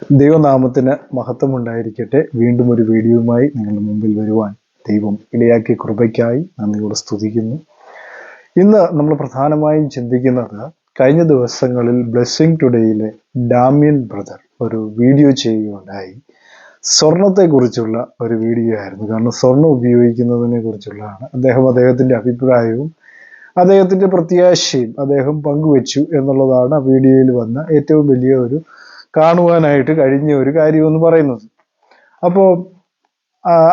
ദൈവനാമത്തിന് മഹത്വമുണ്ടായിരിക്കട്ടെ. വീണ്ടും ഒരു വീഡിയോയുമായി നിങ്ങളുടെ മുമ്പിൽ വരുവാൻ ദൈവം ഇടയാക്കിയ കൃപയ്ക്കായി നന്ദിയോടെ സ്തുതിക്കുന്നു. ഇന്ന് നമ്മൾ പ്രധാനമായും ചിന്തിക്കുന്നത്, കഴിഞ്ഞ ദിവസങ്ങളിൽ ബ്ലെസ്സിംഗ് ടുഡേയിലെ ഡാമിയൻ ബ്രദർ ഒരു വീഡിയോ ചെയ്യുകയുണ്ടായി. സ്വർണത്തെക്കുറിച്ചുള്ള ഒരു വീഡിയോ ആയിരുന്നു. കാരണം സ്വർണം ഉപയോഗിക്കുന്നതിനെ കുറിച്ചുള്ളതാണ്. അദ്ദേഹത്തിൻ്റെ അഭിപ്രായവും അദ്ദേഹത്തിൻ്റെ പ്രത്യാശയും അദ്ദേഹം പങ്കുവെച്ചു എന്നുള്ളതാണ് ആ വീഡിയോയിൽ വന്ന ഏറ്റവും വലിയ ഒരു കാണുവാനായിട്ട് കഴിഞ്ഞ ഒരു കാര്യം എന്ന് പറയുന്നത്. അപ്പോൾ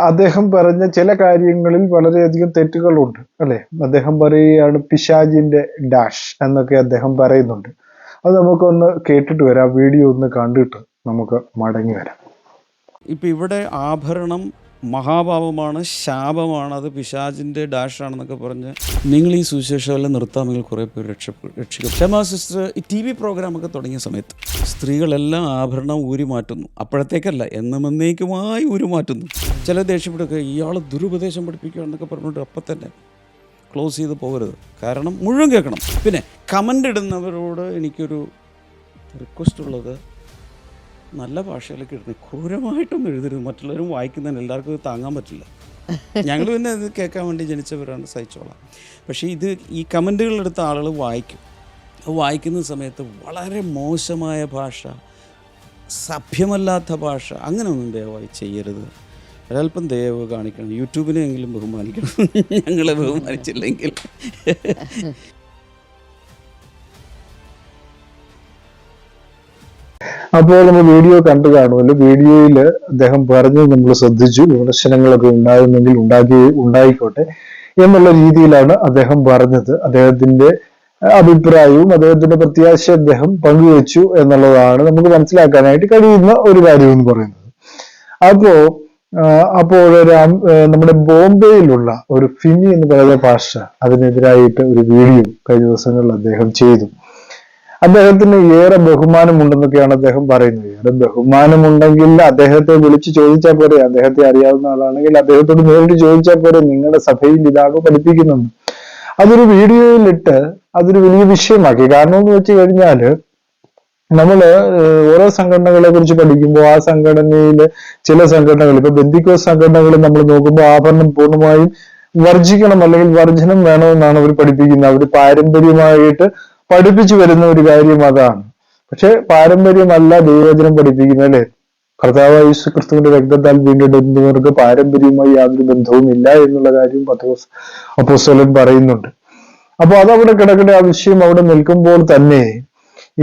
അദ്ദേഹം പറഞ്ഞ ചില കാര്യങ്ങളിൽ വളരെയധികം തെറ്റുകളുണ്ട്, അല്ലെ? അദ്ദേഹം പറയുകയാണ് പിശാചിന്റെ ഡാഷ് എന്നൊക്കെ അദ്ദേഹം പറയുന്നുണ്ട്. അത് നമുക്കൊന്ന് കേട്ടിട്ട് വരാം. വീഡിയോ ഒന്ന് കണ്ടിട്ട് നമുക്ക് മടങ്ങി വരാം. ഇപ്പം ഇവിടെ ആഭരണം മഹാപാപമാണ്, ശാപമാണ്, അത് പിശാചിൻ്റെ ഡാഷാണെന്നൊക്കെ പറഞ്ഞ് നിങ്ങൾ ഈ സുവിശേഷമെല്ലാം നിർത്താമെങ്കിൽ കുറേ പേര് രക്ഷിക്കും. ക്ഷമാ സിസ്റ്റർ ഈ TV പ്രോഗ്രാമൊക്കെ തുടങ്ങിയ സമയത്ത് സ്ത്രീകളെല്ലാം ആഭരണം ഊരി മാറ്റുന്നു. അപ്പോഴത്തേക്കല്ല, എന്നേക്കുമായി ഊരി മാറ്റുന്നു. ചില ദേഷ്യപ്പെടുക, ഇയാൾ ദുരുപദേശം പഠിപ്പിക്കുക എന്നൊക്കെ പറഞ്ഞിട്ട് അപ്പം തന്നെ ക്ലോസ് ചെയ്ത് പോകരുത്. കാരണം മുഴുവൻ കേൾക്കണം. പിന്നെ കമൻ്റ് ഇടുന്നവരോട് എനിക്കൊരു റിക്വസ്റ്റ് ഉള്ളത്, നല്ല ഭാഷയിലൊക്കെ ഇടുന്നത് ക്രൂരമായിട്ടൊന്നും എഴുതരുത്. മറ്റുള്ളവരും വായിക്കുന്നതിന് എല്ലാവർക്കും ഇത് താങ്ങാൻ പറ്റില്ല. ഞങ്ങൾ പിന്നെ ഇത് കേൾക്കാൻ വേണ്ടി ജനിച്ചവരാണ്, സഹിച്ചോളാം. പക്ഷേ ഈ കമൻറ്റുകളെടുത്ത ആളുകൾ വായിക്കുന്ന സമയത്ത് വളരെ മോശമായ ഭാഷ, സഭ്യമല്ലാത്ത ഭാഷ, അങ്ങനെയൊന്നും ദയവായി ചെയ്യരുത്. ഒരൽപ്പം ദയവ് കാണിക്കണം. യൂട്യൂബിനെങ്കിലും ബഹുമാനിക്കണം. ഞങ്ങളെ ബഹുമാനിച്ചില്ലെങ്കിൽ അപ്പോൾ നമ്മൾ വീഡിയോ കണ്ടു കാണുമല്ലോ. വീഡിയോയിൽ അദ്ദേഹം പറഞ്ഞത് നമ്മൾ ശ്രദ്ധിച്ചു. വിമർശനങ്ങളൊക്കെ ഉണ്ടാകുന്നെങ്കിൽ ഉണ്ടായിക്കോട്ടെ എന്നുള്ള രീതിയിലാണ് അദ്ദേഹം പറഞ്ഞത്. അദ്ദേഹത്തിന്റെ അഭിപ്രായവും അദ്ദേഹത്തിന്റെ പ്രത്യാശ അദ്ദേഹം പങ്കുവെച്ചു എന്നുള്ളതാണ് നമുക്ക് മനസ്സിലാക്കാനായിട്ട് കഴിയുന്ന ഒരു കാര്യം എന്ന് പറയുന്നത്. അപ്പോൾ നമ്മുടെ ബോംബെയിലുള്ള ഒരു ഫിനി എന്ന് പറയുന്ന ഭാഷ, അതിനെതിരായിട്ട് ഒരു വീഡിയോ കഴിഞ്ഞ ദിവസങ്ങളിൽ അദ്ദേഹം ചെയ്തു. അദ്ദേഹത്തിന് ഏറെ ബഹുമാനമുണ്ടെന്നൊക്കെയാണ് അദ്ദേഹം പറയുന്നത്. ഏറെ ബഹുമാനമുണ്ടെങ്കിൽ അദ്ദേഹത്തെ വിളിച്ച് ചോദിച്ചാൽ പോരെ. അദ്ദേഹത്തെ അറിയാവുന്ന ആളാണെങ്കിൽ അദ്ദേഹത്തോട് നേരിട്ട് ചോദിച്ചാൽ പോരെ, നിങ്ങളുടെ സഭയിൽ ഇതാണോ പഠിപ്പിക്കുന്നത്? അതൊരു വീഡിയോയിലിട്ട് അതൊരു വലിയ വിഷയമാക്കി. കാരണം എന്ന് വെച്ച് കഴിഞ്ഞാല്, നമ്മള് ഓരോ സംഘടനകളെ കുറിച്ച് പഠിക്കുമ്പോൾ ആ സംഘടനയിൽ ചില സംഘടനകൾ, ഇപ്പൊ ബെന്തിക്കോസ് സംഘടനകൾ നമ്മൾ നോക്കുമ്പോൾ ആഭരണം പൂർണ്ണമായും വർജിക്കണം, അല്ലെങ്കിൽ വർജനം വേണമെന്നാണ് അവർ പഠിപ്പിക്കുന്നത്. അവർ പാരമ്പര്യമായിട്ട് പഠിപ്പിച്ചു വരുന്ന ഒരു കാര്യം അതാണ്. പക്ഷെ പാരമ്പര്യമല്ല ദൈവവചനം പഠിപ്പിക്കുന്നത്, അല്ലെ? കർത്താവായ യേശു ക്രിസ്തുവിന്റെ രക്തത്താൽ വീണ്ടെടുക്കുന്നവർക്ക് പാരമ്പര്യവുമായി യാതൊരു ബന്ധവും ഇല്ല എന്നുള്ള കാര്യം അപ്പോസ്തലൻ പറയുന്നുണ്ട്. അപ്പൊ അതവിടെ കിടക്കട്ടെ. ആ വിഷയം അവിടെ നിൽക്കുമ്പോൾ തന്നെ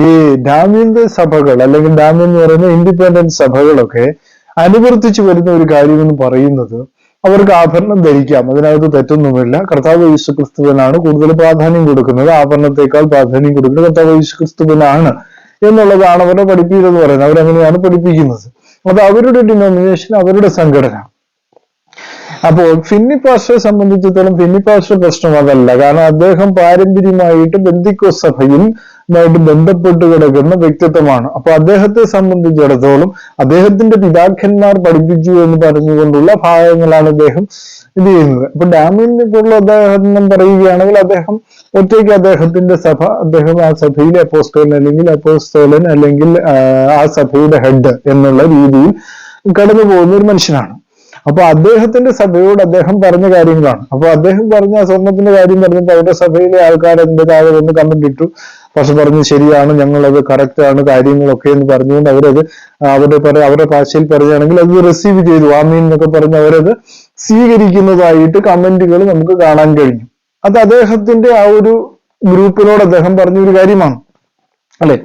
ഈ ഡാമിയന്റെ സഭകൾ, അല്ലെങ്കിൽ ഡാമിയൻ എന്ന് പറയുന്ന ഇൻഡിപെൻഡന്റ് സഭകളൊക്കെ അനുവർത്തിച്ചു വരുന്ന ഒരു കാര്യം എന്ന് പറയുന്നത്, അവർക്ക് ആഭരണം ധരിക്കാം, അതിനകത്ത് തെറ്റൊന്നുമില്ല. കർത്താവ് യേശു ക്രിസ്തുവിനാണ് കൂടുതൽ പ്രാധാന്യം കൊടുക്കുന്നത്. ആഭരണത്തെക്കാൾ പ്രാധാന്യം കൊടുക്കുന്നത് കർത്താവ് യേശു ക്രിസ്തുവിനാണ് എന്നുള്ളതാണ് അവരുടെ പഠിപ്പിക്കുന്നത് പറയുന്നത്. അവരങ്ങനെയാണ് പഠിപ്പിക്കുന്നത്. അത് അവരുടെ ഡിനോമിനേഷൻ, അവരുടെ സംഘടന. അപ്പോൾ ഫിന്നി പാസ്റ്ററെ സംബന്ധിച്ചിടത്തോളം ഫിന്നി പാസ്റ്റർ പ്രശ്നം അതല്ല. കാരണം അദ്ദേഹം പാരമ്പര്യമായിട്ട് ബെന്തിക്കോസ് സഭയിൽ ബന്ധപ്പെട്ട് കിടക്കുന്ന വ്യക്തിത്വമാണ്. അപ്പൊ അദ്ദേഹത്തെ സംബന്ധിച്ചിടത്തോളം അദ്ദേഹത്തിന്റെ പിതാക്കന്മാർ പഠിപ്പിച്ചു എന്ന് പറഞ്ഞുകൊണ്ടുള്ള ഭാഗങ്ങളാണ് അദ്ദേഹം ഇത് ചെയ്യുന്നത്. അപ്പൊ ഡാമിനെ പോലുള്ള അദ്ദേഹം പറയുകയാണെങ്കിൽ, അദ്ദേഹം ഒറ്റയ്ക്ക് അദ്ദേഹത്തിന്റെ സഭ, അദ്ദേഹം ആ സഭയിലെ അപ്പോസ്തലൻ അല്ലെങ്കിൽ ആ സഭയുടെ ഹെഡ് എന്നുള്ള രീതിയിൽ കടന്നു പോകുന്ന ഒരു മനുഷ്യനാണ്. അപ്പൊ അദ്ദേഹത്തിന്റെ സഭയോട് അദ്ദേഹം പറഞ്ഞ കാര്യങ്ങളാണ്. അപ്പൊ അദ്ദേഹം പറഞ്ഞ സ്വർണത്തിന്റെ കാര്യം പറഞ്ഞപ്പോൾ അവരുടെ സഭയിലെ ആൾക്കാർ അതിന്റെ താഴെ വന്ന് കമന്റ് ഇട്ടു. പക്ഷെ പറഞ്ഞു, ശരിയാണ്, ഞങ്ങളത് കറക്റ്റ് ആണ് കാര്യങ്ങളൊക്കെ എന്ന് പറഞ്ഞുകൊണ്ട് അവരുടെ ഭാഷയിൽ പറയുകയാണെങ്കിൽ അത് റിസീവ് ചെയ്തു, ആമീൻ എന്നൊക്കെ പറഞ്ഞ് അവരത് സ്വീകരിക്കുന്നതായിട്ട് കമന്റുകൾ നമുക്ക് കാണാൻ കഴിഞ്ഞു. അത് അദ്ദേഹത്തിന്റെ ആ ഒരു ഗ്രൂപ്പിനോട് അദ്ദേഹം പറഞ്ഞൊരു കാര്യമാണ്, അല്ലെ?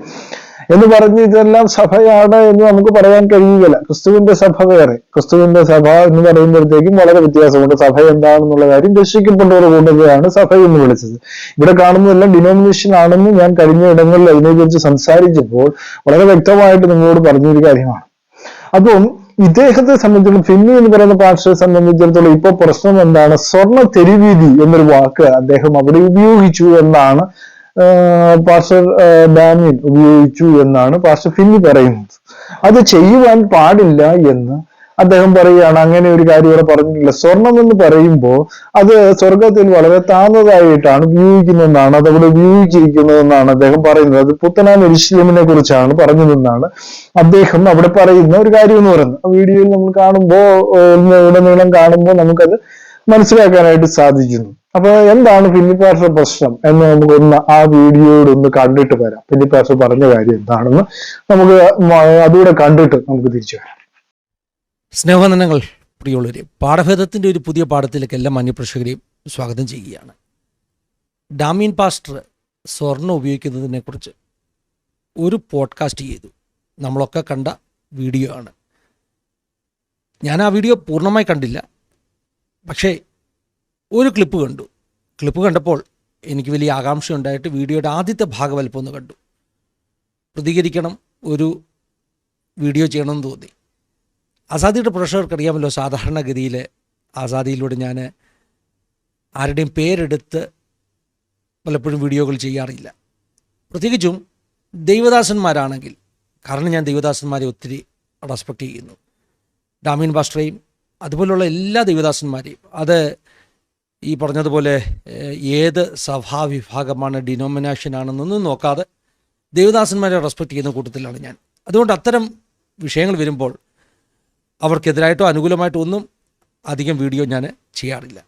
എന്ന് പറഞ്ഞ് ഇതെല്ലാം സഭയാണ് എന്ന് നമുക്ക് പറയാൻ കഴിയുകയില്ല. ക്രിസ്തുവിന്റെ സഭ വേറെ, ക്രിസ്തുവിന്റെ സഭ എന്ന് പറയുമ്പോഴത്തേക്കും വളരെ വ്യത്യാസമുണ്ട്. സഭ എന്താണെന്നുള്ള കാര്യം രക്ഷിക്കപ്പെട്ടവർ കൊണ്ടുവരികയാണ് സഭ എന്ന് വിളിച്ചത്. ഇവിടെ കാണുന്നതെല്ലാം ഡിനോമിനേഷൻ ആണെന്ന് ഞാൻ കഴിഞ്ഞ ഇടങ്ങളിൽ അതിനെക്കുറിച്ച് സംസാരിച്ചപ്പോൾ വളരെ വ്യക്തമായിട്ട് നിങ്ങളോട് പറഞ്ഞൊരു കാര്യമാണ്. അപ്പം ഇദ്ദേഹത്തെ സംബന്ധിച്ചിടത്തോളം, ഫിന്നി എന്ന് പറയുന്ന പാസ്റ്ററെ സംബന്ധിച്ചിടത്തോളം ഇപ്പൊ പ്രശ്നം എന്താണ്? സ്വർണ്ണ തെരുവീതി എന്നൊരു വാക്ക് അദ്ദേഹം അവിടെ ഉപയോഗിച്ചു എന്നാണ് പാസ്റ്റർ ഡാമിയൻ ഉപയോഗിച്ചു എന്നാണ് പാസ്റ്റർ ഫിന്നി പറയുന്നത്. അത് ചെയ്യുവാൻ പാടില്ല എന്ന് അദ്ദേഹം പറയുകയാണ് അങ്ങനെ ഒരു കാര്യം ഇവിടെ പറഞ്ഞിട്ടില്ല. സ്വർണം എന്ന് പറയുമ്പോൾ അത് സ്വർഗത്തിൽ വളരെ താഴ്ന്നതായിട്ടാണ് ഉപയോഗിക്കുന്നതെന്നാണ്, അതവിടെ ഉപയോഗിച്ചിരിക്കുന്നതെന്നാണ് അദ്ദേഹം പറയുന്നത്. അത് പുത്തനാം യെരൂശലേമിനെ കുറിച്ചാണ് പറഞ്ഞതെന്നാണ് അദ്ദേഹം അവിടെ പറയുന്ന ഒരു കാര്യം എന്ന് പറയുന്നത്. ആ വീഡിയോയിൽ നമ്മൾ കാണുമ്പോൾ, ഉടനീളം കാണുമ്പോൾ നമുക്കത് മനസ്സിലാക്കാനായിട്ട് സാധിക്കുന്നു. അപ്പൊ എന്താണ് ഫിലിപ്പ് പാസ്റ്റർ പ്രശ്നം എന്ന് നമുക്കൊന്ന് ആ വീഡിയോയോട് ഒന്ന് കണ്ടിട്ട് വരാം. ഫിലിപ്പ് പാസ്റ്റർ പറഞ്ഞ കാര്യം എന്താണെന്ന് നമുക്ക് അതുകൂടെ കണ്ടിട്ട് നമുക്ക് തിരിച്ചു വരാം. സ്നേഹവന്ദനങ്ങൾ പ്രിയമുള്ളവരെ, പാഠഭേദത്തിൻ്റെ ഒരു പുതിയ പാഠത്തിലേക്ക് എല്ലാ മാന്യപ്രേക്ഷകരെയും സ്വാഗതം ചെയ്യുകയാണ്. ഡാമിയൻ പാസ്റ്റർ സ്വർണം ഉപയോഗിക്കുന്നതിനെക്കുറിച്ച് ഒരു പോഡ്കാസ്റ്റ് ചെയ്തു. നമ്മളൊക്കെ കണ്ട വീഡിയോ ആണ്. ഞാൻ ആ വീഡിയോ പൂർണ്ണമായി കണ്ടില്ല, പക്ഷേ ഒരു ക്ലിപ്പ് കണ്ടു. ക്ലിപ്പ് കണ്ടപ്പോൾ എനിക്ക് വലിയ ആകാംക്ഷ ഉണ്ടായിട്ട് വീഡിയോയുടെ ആദ്യത്തെ ഭാഗവൽപ്പം ഒന്ന് കണ്ടു. പ്രതികരിക്കണം, ഒരു വീഡിയോ ചെയ്യണമെന്ന് തോന്നി. ആസാദിയുടെ പ്രേക്ഷകർക്ക് അറിയാമല്ലോ, സാധാരണഗതിയിൽ ആസാദിയിലൂടെ ഞാൻ ആരുടെയും പേരെടുത്ത് പലപ്പോഴും വീഡിയോകൾ ചെയ്യാറില്ല. പ്രത്യേകിച്ചും ദൈവദാസന്മാരാണെങ്കിൽ, കാരണം ഞാൻ ദൈവദാസന്മാരെ ഒത്തിരി റെസ്പെക്റ്റ് ചെയ്യുന്നു. ഡാമിയൻ പാസ്റ്ററേയും അതുപോലുള്ള എല്ലാ ദൈവദാസന്മാരെയും, അത് ഈ പറഞ്ഞതുപോലെ ഏത് സഭാവിഭാഗമാണ്, ഡിനോമിനേഷനാണെന്നൊന്നും നോക്കാതെ ദേവദാസന്മാരെ റെസ്പെക്റ്റ് ചെയ്യുന്ന കൂട്ടത്തിലാണ് ഞാൻ. അതുകൊണ്ട് അത്തരം വിഷയങ്ങൾ വരുമ്പോൾ അവർക്കെതിരായിട്ടോ അനുകൂലമായിട്ടോ ഒന്നും അധികം വീഡിയോ ഞാൻ ചെയ്യാറില്ല.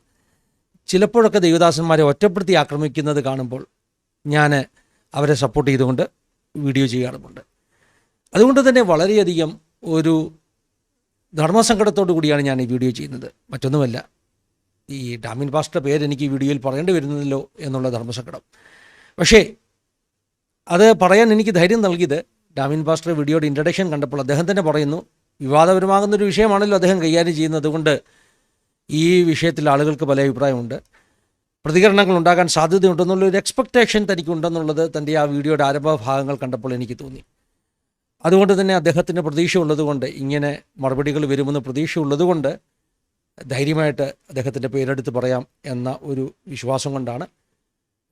ചിലപ്പോഴൊക്കെ ദേവദാസന്മാരെ ഒറ്റപ്പെടുത്തി ആക്രമിക്കുന്നത് കാണുമ്പോൾ ഞാൻ അവരെ സപ്പോർട്ട് ചെയ്തുകൊണ്ട് വീഡിയോ ചെയ്യാറുമുണ്ട്. അതുകൊണ്ട് തന്നെ വളരെയധികം ഒരു ധർമ്മസങ്കടത്തോടു കൂടിയാണ് ഞാൻ ഈ വീഡിയോ ചെയ്യുന്നത്. മറ്റൊന്നുമല്ല, ഈ ഡാമിയൻ പാസ്റ്ററുടെ പേര് എനിക്ക് ഈ വീഡിയോയിൽ പറയേണ്ടി വരുന്നല്ലോ എന്നുള്ള ധർമ്മസങ്കടം. പക്ഷേ അത് പറയാൻ എനിക്ക് ധൈര്യം നൽകിയത് ഡാമിയൻ പാസ്റ്ററുടെ വീഡിയോയുടെ ഇൻട്രഡക്ഷൻ കണ്ടപ്പോൾ അദ്ദേഹം തന്നെ പറയുന്നു, വിവാദപരമാകുന്നൊരു വിഷയമാണല്ലോ അദ്ദേഹം കൈകാര്യം ചെയ്യുന്നത്. അതുകൊണ്ട് ഈ വിഷയത്തിൽ ആളുകൾക്ക് പല അഭിപ്രായമുണ്ട്, പ്രതികരണങ്ങൾ ഉണ്ടാകാൻ സാധ്യതയുണ്ടെന്നുള്ളൊരു എക്സ്പെക്റ്റേഷൻ തനിക്കുണ്ടെന്നുള്ളത് തൻ്റെ ആ വീഡിയോയുടെ ആരംഭ ഭാഗങ്ങൾ കണ്ടപ്പോൾ എനിക്ക് തോന്നി. അതുകൊണ്ട് തന്നെ അദ്ദേഹത്തിന് പ്രതീക്ഷ ഉള്ളതുകൊണ്ട്, ഇങ്ങനെ മറുപടികൾ വരുമെന്ന് പ്രതീക്ഷ ഉള്ളതുകൊണ്ട് ധൈര്യമായിട്ട് അദ്ദേഹത്തിൻ്റെ പേരെടുത്ത് പറയാം എന്ന ഒരു വിശ്വാസം കൊണ്ടാണ്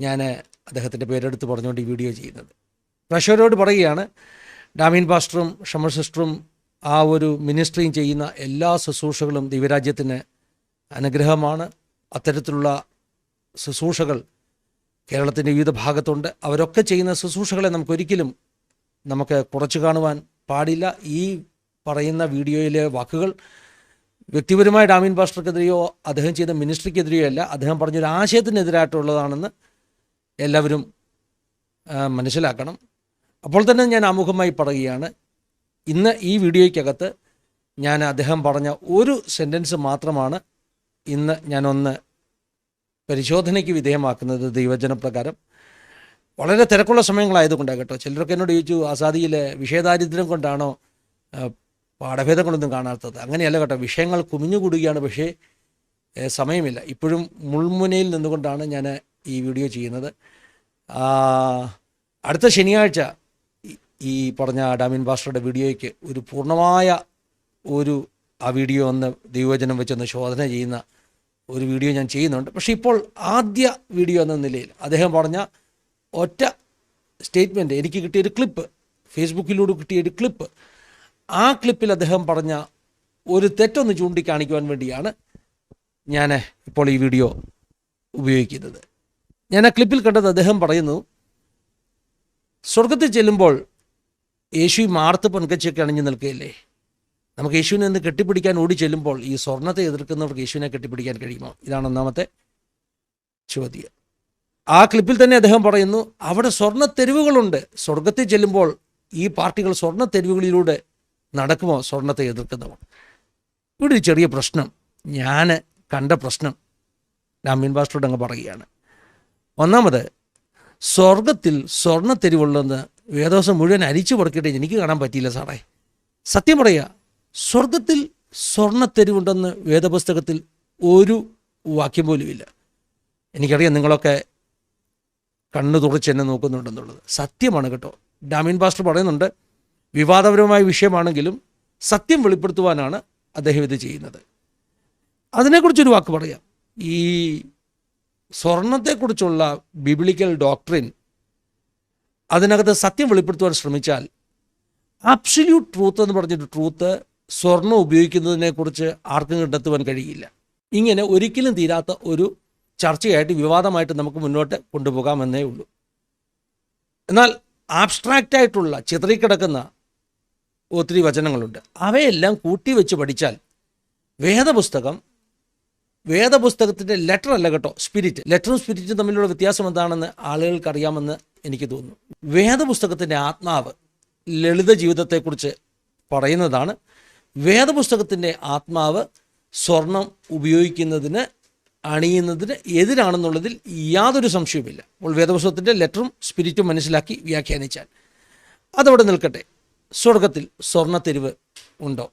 ഞാൻ അദ്ദേഹത്തിൻ്റെ പേരെടുത്ത് പറഞ്ഞുകൊണ്ട് ഈ വീഡിയോ ചെയ്യുന്നത്. പ്രേക്ഷകരോട് പറയുകയാണ്, ഡാമിയൻ പാസ്റ്ററും ഷമർ സിസ്റ്ററും ആ ഒരു മിനിസ്ട്രിയും ചെയ്യുന്ന എല്ലാ ശുശ്രൂഷകളും ദൈവരാജ്യത്തിന് അനുഗ്രഹമാണ്. അത്തരത്തിലുള്ള ശുശ്രൂഷകൾ കേരളത്തിൻ്റെ വിവിധ ഭാഗത്തുണ്ട്. അവരൊക്കെ ചെയ്യുന്ന ശുശ്രൂഷകളെ നമുക്ക് കുറച്ച് കാണുവാൻ പാടില്ല. ഈ പറയുന്ന വീഡിയോയിലെ വാക്കുകൾ വ്യക്തിപരമായ ഡാമിയൻ പാസ്റ്റർക്കെതിരെയോ അദ്ദേഹം ചെയ്ത മിനിസ്ട്രിക്കെതിരെയോ അല്ല, അദ്ദേഹം പറഞ്ഞൊരു ആശയത്തിനെതിരായിട്ടുള്ളതാണെന്ന് എല്ലാവരും മനസ്സിലാക്കണം. അപ്പോൾ തന്നെ ഞാൻ ആമുഖമായി പറയുകയാണ്, ഇന്ന് ഈ വീഡിയോയ്ക്കകത്ത് ഞാൻ അദ്ദേഹം പറഞ്ഞ ഒരു സെൻറ്റൻസ് മാത്രമാണ് ഇന്ന് ഞാനൊന്ന് പരിശോധനയ്ക്ക് വിധേയമാക്കുന്നത്. ദൈവജനപ്രകാരം വളരെ തിരക്കുള്ള സമയങ്ങളായതുകൊണ്ടാണ് കേട്ടോ. ചിലരൊക്കെ എന്നോട് ചോദിച്ചു, ആസാദിയിലെ വിഷയദാരിദ്ര്യം കൊണ്ടാണോ പാഠഭേദം കൊണ്ടൊന്നും കാണാത്തത്? അങ്ങനെയല്ല കേട്ടോ, വിഷയങ്ങൾ കുമിഞ്ഞുകൂടുകയാണ്, പക്ഷേ സമയമില്ല. ഇപ്പോഴും മുൾമുനയിൽ നിന്നുകൊണ്ടാണ് ഞാൻ ഈ വീഡിയോ ചെയ്യുന്നത്. അടുത്ത ശനിയാഴ്ച ഈ പറഞ്ഞ ഡാമിയൻ പാസ്റ്ററുടെ വീഡിയോയ്ക്ക് ഒരു പൂർണ്ണമായ ആ വീഡിയോ ഒന്ന് ദൈവവചനം വെച്ചൊന്ന് ശോധന ചെയ്യുന്ന ഒരു വീഡിയോ ഞാൻ ചെയ്യുന്നുണ്ട്. പക്ഷേ ഇപ്പോൾ ആദ്യ വീഡിയോ എന്ന നിലയിൽ അദ്ദേഹം പറഞ്ഞ ഒറ്റ സ്റ്റേറ്റ്മെൻറ്റ്, എനിക്ക് കിട്ടിയൊരു ക്ലിപ്പ്, ഫേസ്ബുക്കിലൂടെ കിട്ടിയൊരു ക്ലിപ്പ്, ആ ക്ലിപ്പിൽ അദ്ദേഹം പറഞ്ഞ ഒരു തെറ്റൊന്ന് ചൂണ്ടിക്കാണിക്കുവാൻ വേണ്ടിയാണ് ഞാൻ ഇപ്പോൾ ഈ വീഡിയോ ഉപയോഗിക്കുന്നത്. ഞാൻ ആ ക്ലിപ്പിൽ കണ്ടത്, അദ്ദേഹം പറയുന്നു, സ്വർഗത്തിൽ ചെല്ലുമ്പോൾ യേശു മാർത്ത് പൊൻകച്ചയൊക്കെ അണിഞ്ഞു നിൽക്കുകയല്ലേ, നമുക്ക് യേശുവിനെ ഒന്ന് കെട്ടിപ്പിടിക്കാൻ ഓടി ചെല്ലുമ്പോൾ ഈ സ്വർണത്തെ എതിർക്കുന്നവർക്ക് യേശുവിനെ കെട്ടിപ്പിടിക്കാൻ കഴിയുമോ? ഇതാണ് ഒന്നാമത്തെ ചോദ്യം. ആ ക്ലിപ്പിൽ തന്നെ അദ്ദേഹം പറയുന്നു, അവിടെ സ്വർണ്ണ തെരുവുകളുണ്ട്, സ്വർഗത്തിൽ ചെല്ലുമ്പോൾ ഈ പാർട്ടികൾ സ്വർണ്ണ തെരുവുകളിലൂടെ നടക്കുമോ സ്വർണത്തെ എതിർക്കുന്നവർ? ഇവിടെ ഒരു ചെറിയ പ്രശ്നം, ഞാൻ കണ്ട പ്രശ്നം ഡാമിയൻ പാസ്റ്ററോട് അങ്ങ് പറയുകയാണ്. ഒന്നാമത്, സ്വർഗത്തിൽ സ്വർണ്ണ തെരുവുള്ളതെന്ന് വേദവസം മുഴുവൻ അരിച്ചു കൊടുക്കട്ടെ, എനിക്ക് കാണാൻ പറ്റിയില്ല സാറേ. സത്യം പറയുക, സ്വർഗത്തിൽ സ്വർണ്ണ തെരുവുണ്ടെന്ന് വേദപുസ്തകത്തിൽ ഒരു വാക്യം പോലുമില്ല. എനിക്കറിയാം നിങ്ങളൊക്കെ കണ്ണു തുറച്ച് എന്നെ നോക്കുന്നുണ്ടെന്നുള്ളത് സത്യമാണ് കേട്ടോ. ഡാമിയൻ പാസ്റ്റർ പറയുന്നുണ്ട്, വിവാദപരമായ വിഷയമാണെങ്കിലും സത്യം വെളിപ്പെടുത്തുവാനാണ് അദ്ദേഹം ഇത് ചെയ്യുന്നത്. അതിനെക്കുറിച്ചൊരു വാക്ക് പറയാം. ഈ സ്വർണത്തെക്കുറിച്ചുള്ള ബിബ്ലിക്കൽ ഡോക്ട്രിൻ, അതിനകത്ത് സത്യം വെളിപ്പെടുത്തുവാൻ ശ്രമിച്ചാൽ അബ്സല്യൂട്ട് ട്രൂത്ത് എന്ന് പറഞ്ഞൊരു ട്രൂത്ത് സ്വർണം ഉപയോഗിക്കുന്നതിനെക്കുറിച്ച് ആർക്കും കണ്ടെത്തുവാൻ കഴിയില്ല. ഇങ്ങനെ ഒരിക്കലും തീരാത്ത ഒരു ചർച്ചയായിട്ട് വിവാദമായിട്ട് നമുക്ക് മുന്നോട്ട് കൊണ്ടുപോകാമെന്നേ ഉള്ളൂ. എന്നാൽ ആബ്സ്ട്രാക്റ്റായിട്ടുള്ള ചിതറിക്കിടക്കുന്ന ഒത്തിരി വചനങ്ങളുണ്ട്. അവയെല്ലാം കൂട്ടിവെച്ച് പഠിച്ചാൽ വേദപുസ്തകത്തിൻ്റെ ലെറ്റർ അല്ല കേട്ടോ, സ്പിരിറ്റ്. ലെറ്ററും സ്പിരിറ്റും തമ്മിലുള്ള വ്യത്യാസം എന്താണെന്ന് ആളുകൾക്ക് അറിയാമെന്ന് എനിക്ക് തോന്നുന്നു. വേദപുസ്തകത്തിൻ്റെ ആത്മാവ് ലളിത ജീവിതത്തെക്കുറിച്ച് പറയുന്നതാണ്. വേദപുസ്തകത്തിൻ്റെ ആത്മാവ് സ്വർണം ഉപയോഗിക്കുന്നതിന്, അണിയുന്നതിന് എതിരാണെന്നുള്ളതിൽ യാതൊരു സംശയവുമില്ല. അപ്പോൾ വേദപുസ്തകത്തിൻ്റെ ലെറ്ററും സ്പിരിറ്റും മനസ്സിലാക്കി വ്യാഖ്യാനിച്ചാൽ അതവിടെ നിൽക്കട്ടെ. സ്വർഗത്തിൽ സ്വർണ്ണത്തെരുവ് ഉണ്ടോ?